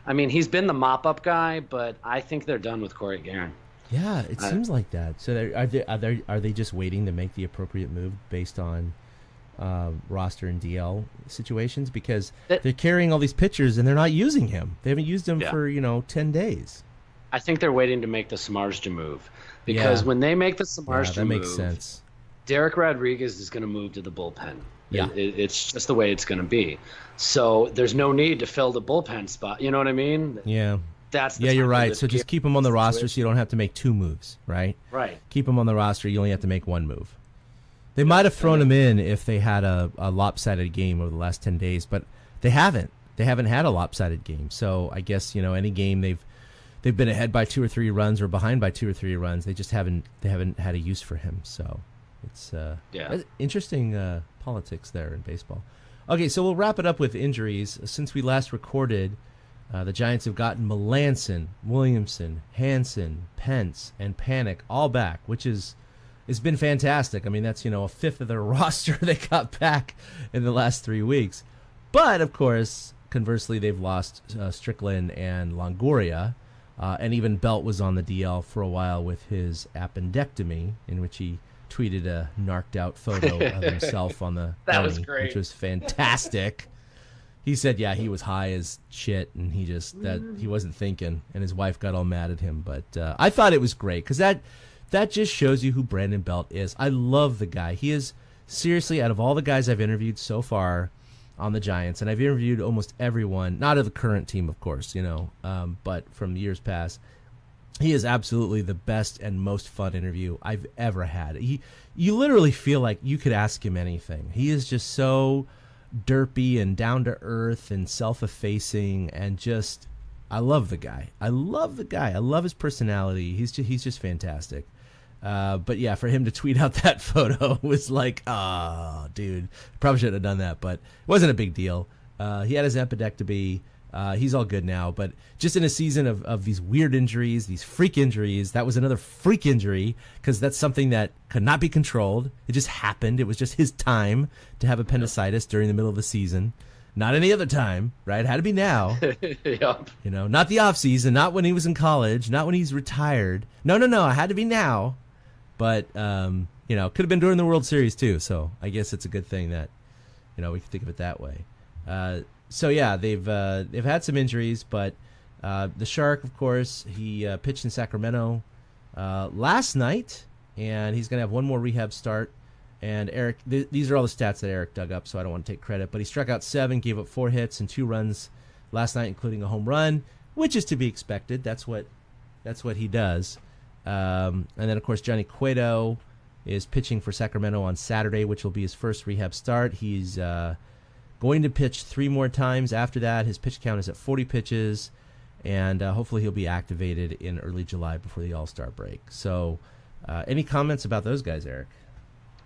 I mean, he's been the mop-up guy, but I think they're done with Corey Guerin. Yeah, it seems like that. So are they just waiting to make the appropriate move based on roster and DL situations? Because they're carrying all these pitchers and they're not using him. They haven't used him for 10 days. I think they're waiting to make the Samardzija move, because when they make the Samardzija that move, makes sense. Derek Rodriguez is going to move to the bullpen. Yeah, it's just the way it's going to be. So there's no need to fill the bullpen spot. You know what I mean? Yeah. That's you're right. So just keep him on the roster so you don't have to make 2 moves, right? Right. Keep him on the roster. You only have to make 1 move. They might have thrown him in if they had a lopsided game over the last 10 days, but they haven't. They haven't had a lopsided game. So I guess any game they've been ahead by 2 or 3 runs or behind by 2 or 3 runs, they just haven't had a use for him. So it's interesting politics there in baseball. Okay, so we'll wrap it up with injuries. Since we last recorded, the Giants have gotten Melancon, Williamson, Hanson, Pence, and Panik all back, which is. It's been fantastic. I mean, that's, a fifth of their roster they got back in the last 3 weeks. But, of course, conversely, they've lost Strickland and Longoria. And even Belt was on the DL for a while with his appendectomy, in which he tweeted a narked-out photo of himself on the that pony, was great. which was fantastic. He said, he was high as shit, and he wasn't thinking, and his wife got all mad at him. But I thought it was great, because that just shows you who Brandon Belt is. I love the guy. He is, seriously, out of all the guys I've interviewed so far on the Giants, and I've interviewed almost everyone, not of the current team, of course, but from years past, he is absolutely the best and most fun interview I've ever had. You literally feel like you could ask him anything. He is just so derpy and down-to-earth and self-effacing, and just, I love the guy. I love his personality. He's just fantastic. But yeah, for him to tweet out that photo was like, dude, probably shouldn't have done that, but it wasn't a big deal. He had his appendectomy. He's all good now, but just in a season of these weird injuries, these freak injuries, that was another freak injury, because that's something that could not be controlled. It just happened. It was just his time to have appendicitis during the middle of the season. Not any other time, right? It had to be now. Yep. Not the off season, not when he was in college, not when he's retired. No, it had to be now. But could have been during the World Series too. So I guess it's a good thing that we can think of it that way. So yeah, they've had some injuries, but the Shark, of course, he pitched in Sacramento last night, and he's going to have 1 more rehab start. And Eric, these are all the stats that Eric dug up, so I don't want to take credit. But he struck out 7, gave up 4 hits and 2 runs last night, including a home run, which is to be expected. That's what he does. And then, of course, Johnny Cueto is pitching for Sacramento on Saturday, which will be his first rehab start. He's going to pitch 3 more times after that. His pitch count is at 40 pitches, and hopefully he'll be activated in early July before the All-Star break. So any comments about those guys, Eric?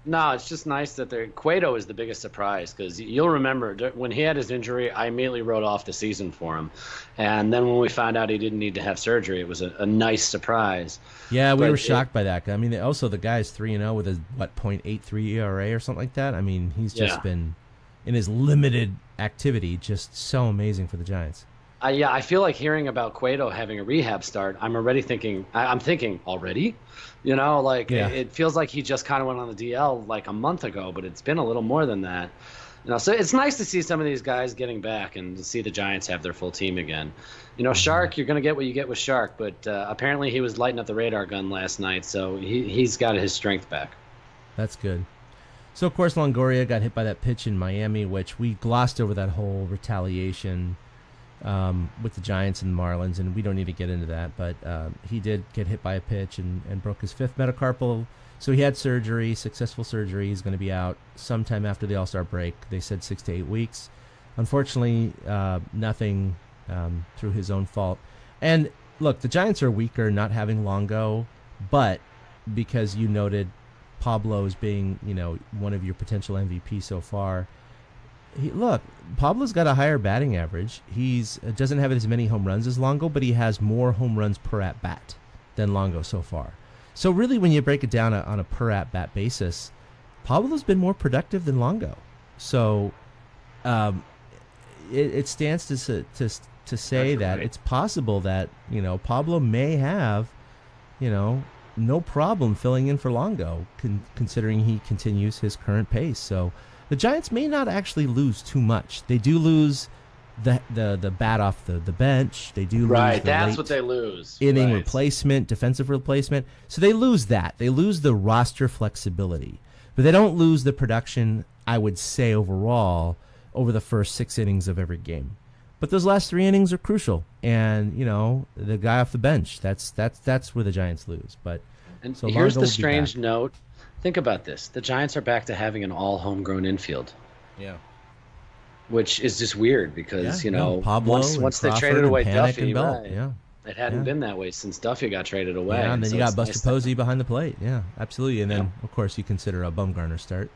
No, it's just nice that Cueto is the biggest surprise, because you'll remember when he had his injury, I immediately wrote off the season for him. And then when we found out he didn't need to have surgery, it was a nice surprise. Yeah, we were shocked by that. I mean, also the guy's 3-0 with a, .83 ERA or something like that. I mean, he's just been, in his limited activity, just so amazing for the Giants. I feel like hearing about Cueto having a rehab start, I'm thinking already? It feels like he just kind of went on the DL like a month ago, but it's been a little more than that. So it's nice to see some of these guys getting back and to see the Giants have their full team again. Shark, you're going to get what you get with Shark, but apparently he was lighting up the radar gun last night, so he's got his strength back. That's good. So, of course, Longoria got hit by that pitch in Miami, which we glossed over that whole retaliation with the Giants and the Marlins, and we don't need to get into that, but he did get hit by a pitch and broke his fifth metacarpal. So he had surgery, successful surgery. He's going to be out sometime after the All-Star break. They said 6 to 8 weeks. Unfortunately, nothing through his own fault. And look, the Giants are weaker not having Longo, but because you noted Pablo as being, one of your potential MVP so far, Pablo's got a higher batting average. He's doesn't have as many home runs as Longo, but he has more home runs per at bat than Longo so far. So really, when you break it down on a per at bat basis, Pablo's been more productive than Longo. So it stands to say that it's possible that Pablo may have no problem filling in for Longo, considering he continues his current pace. So the Giants may not actually lose too much. They do lose the bat off the bench. They do lose that's what they lose. Inning replacement, defensive replacement. So they lose that. They lose the roster flexibility. But they don't lose the production, I would say, overall, over the first 6 innings of every game. But those last 3 innings are crucial. And, the guy off the bench, that's where the Giants lose. But so here's the strange note. Think about this. The Giants are back to having an all homegrown infield. Yeah. Which is just weird because, Pablo once they traded away Panik Duffy, yeah. It hadn't been that way since Duffy got traded away. Yeah, and then so you got Buster Posey behind the plate. Yeah, absolutely. And then, of course, you consider a Bumgarner start.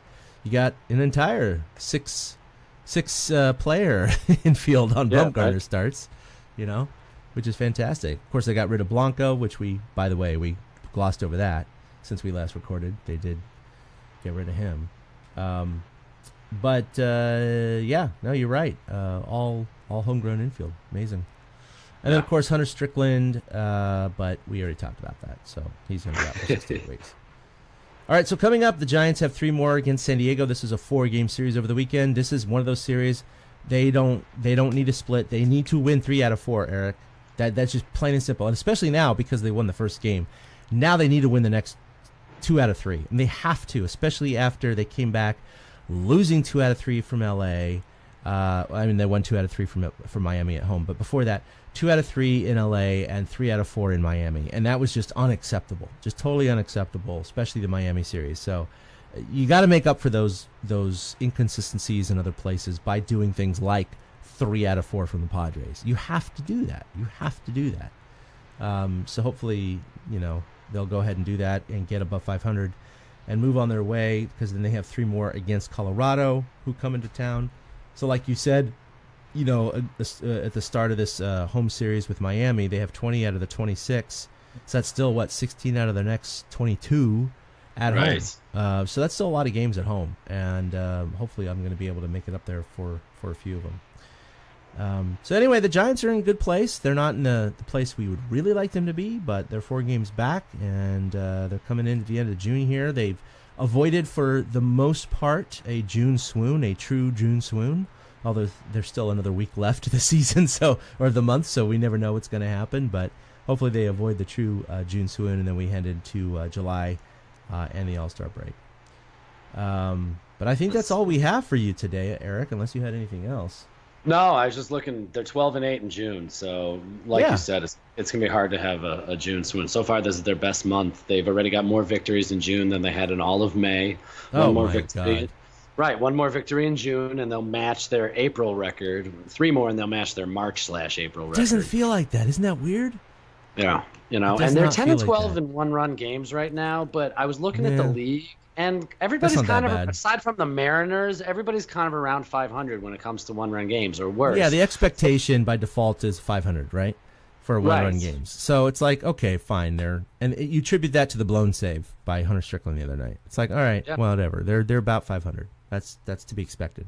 You got an entire six player infield on Bumgarner starts, which is fantastic. Of course, they got rid of Blanco, which we glossed over that since we last recorded. They did get rid of him. But you're right. All homegrown infield. Amazing. And then, of course, Hunter Strickland, but we already talked about that, so he's going to be out for 6 to 8 weeks. All right, so coming up, the Giants have 3 more against San Diego. This is a 4-game series over the weekend. This is one of those series they don't need to split. They need to win 3 out of 4, Eric. That's just plain and simple, and especially now because they won the first game. Now they need to win the next 2 out of 3, and they have to, especially after they came back losing 2 out of 3 from L.A. They won 2 out of 3 from Miami at home, but before that, 2 out of 3 in LA and 3 out of 4 in Miami. And that was just unacceptable, just totally unacceptable, especially the Miami series. So you got to make up for those inconsistencies in other places by doing things like 3 out of 4 from the Padres. You have to do that. So hopefully, they'll go ahead and do that and get above 500 and move on their way, because then they have 3 more against Colorado who come into town. So like you said, at the start of this home series with Miami, they have 20 out of the 26. So that's still, 16 out of their next 22 at home. So that's still a lot of games at home. And hopefully I'm going to be able to make it up there for a few of them. So anyway, the Giants are in a good place. They're not in the place we would really like them to be, but they're 4 games back, and they're coming in at the end of June here. They've avoided, for the most part, a June swoon, a true June swoon. Although there's still another week left of the season, or the month, so we never know what's going to happen. But hopefully they avoid the true June swoon, and then we head into July and the All-Star break. But I think that's all we have for you today, Eric, unless you had anything else. No, I was just looking. They're 12-8 in June, so you said, it's going to be hard to have a June swoon. So far, this is their best month. They've already got more victories in June than they had in all of May. One more victory. God. Right, 1 more victory in June, and they'll match their April record. 3 more, and they'll match their March/April record. It doesn't feel like that. Isn't that weird? Yeah, and they're 10-12 in 1-run games right now. But I was looking at the league, and everybody's kind of, aside from the Mariners, everybody's kind of around 500 when it comes to 1-run games, or worse. Yeah, the expectation by default is 500, right? For 1-run games. So it's like, okay, fine. You attribute that to the blown save by Hunter Strickland the other night. It's like, all right, well, whatever. They're about 500. That's to be expected.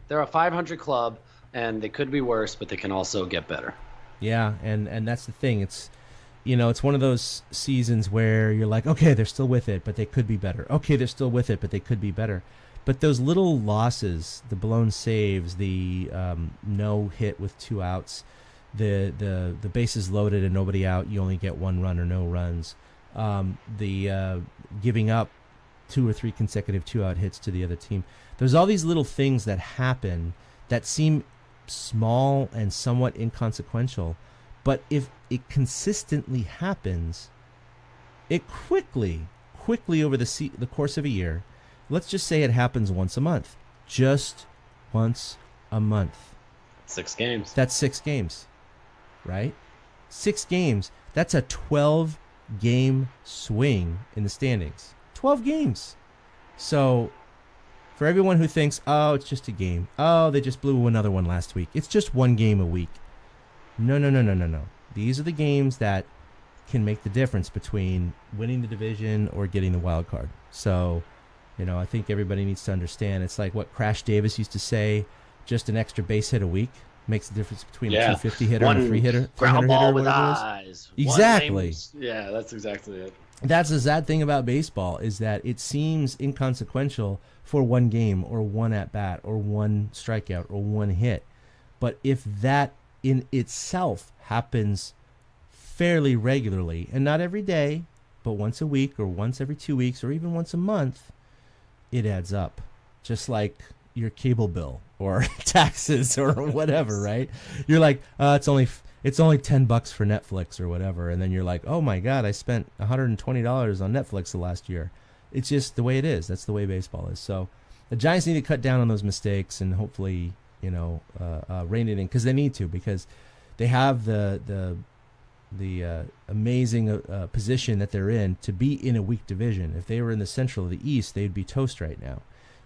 They're a 500 club, and they could be worse, but they can also get better. Yeah, and that's the thing. It's it's one of those seasons where you're like, okay, they're still with it, but they could be better. Okay, they're still with it, but they could be better. But those little losses, the blown saves, the no hit with 2 outs, the bases loaded and nobody out, you only get 1 run or no runs, the giving up 2 or 3 consecutive 2-out hits to the other team. There's all these little things that happen that seem small and somewhat inconsequential, but if it consistently happens, it quickly over the course of a year, let's just say it happens once a month, just once a month. 6 games. That's 6 games, right? 6 games. That's a 12-game swing in the standings. 12 games. So for everyone who thinks, oh, it's just a game. Oh, they just blew another one last week. It's just 1 game a week. No. These are the games that can make the difference between winning the division or getting the wild card. So, I think everybody needs to understand. It's like what Crash Davis used to say, just an extra base hit a week makes the difference between a 250 hitter and a 300 hitter. Ground ball hitter, with eyes. Exactly. Yeah, that's exactly it. That's the sad thing about baseball, is that it seems inconsequential for 1 game or 1 at-bat or 1 strikeout or 1 hit. But if that in itself happens fairly regularly, and not every day, but once a week or once every 2 weeks or even once a month, it adds up. Just like your cable bill or taxes or whatever, right? You're like, it's only $10 for Netflix or whatever, and then you're like, oh my God, I spent $120 on Netflix the last year. It's just the way it is. That's the way baseball is. So the Giants need to cut down on those mistakes and hopefully, rein it in, because they need to, because they have the amazing position that they're in to be in a weak division. If they were in the Central or the East, they'd be toast right now.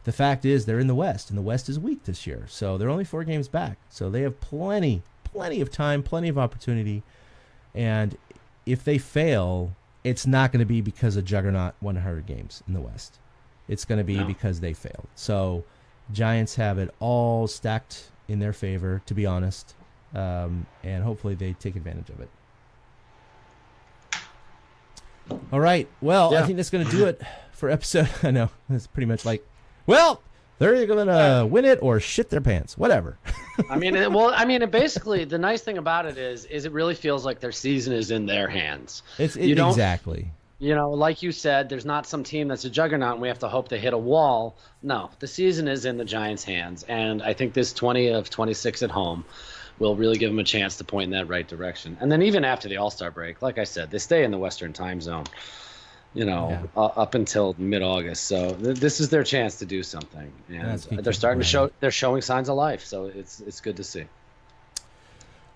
The fact is they're in the West, and the West is weak this year. So they're only 4 games back. So they have plenty of time, plenty of opportunity. And if they fail, it's not going to be because of juggernaut 100 games in the West. It's going to be because they failed. So Giants have it all stacked in their favor, to be honest. And hopefully they take advantage of it. All right. Well, I think that's going to do it for episode. I know. It's pretty much like, well, they're going to win it or shit their pants. Whatever. Basically, the nice thing about it is it really feels like their season is in their hands. Exactly. Like you said, there's not some team that's a juggernaut and we have to hope they hit a wall. No, the season is in the Giants' hands. And I think this 20 of 26 at home will really give them a chance to point in that right direction. And then even after the All-Star break, like I said, they stay in the Western time zone, up until mid-August. So this is their chance to do something. And they're starting to show, they're showing signs of life. So it's good to see.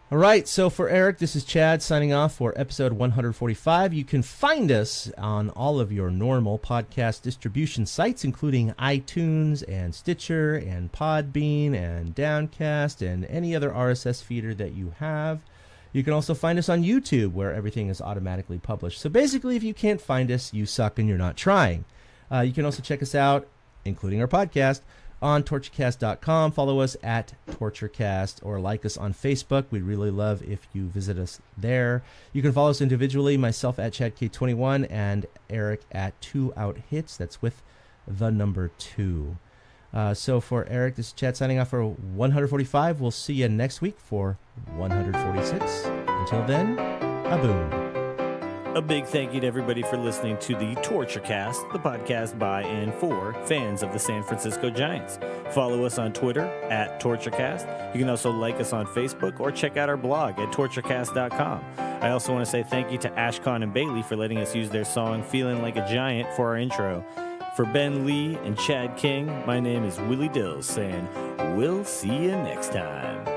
All right, so for Eric, this is Chad signing off for episode 145. You can find us on all of your normal podcast distribution sites, including iTunes and Stitcher and Podbean and Downcast and any other RSS feeder that you have. You can also find us on YouTube, where everything is automatically published. So basically, if you can't find us, you suck and you're not trying. You can also check us out, including our podcast, on torturecast.com. Follow us at torturecast or like us on Facebook. We'd really love if you visit us there. You can follow us individually, myself at ChadK21 and Eric at 2OutHits. That's with the number 2. So for Eric, this is Chad signing off for 145. We'll see you next week for 146. Until then, a boom. A big thank you to everybody for listening to the Torture Cast, the podcast by and for fans of the San Francisco Giants. Follow us on Twitter at TortureCast. You can also like us on Facebook or check out our blog at torturecast.com. I also want to say thank you to Ashcon and Bailey for letting us use their song Feeling Like a Giant for our intro. For Ben Lee and Chad King, my name is Willie Dills saying, we'll see you next time.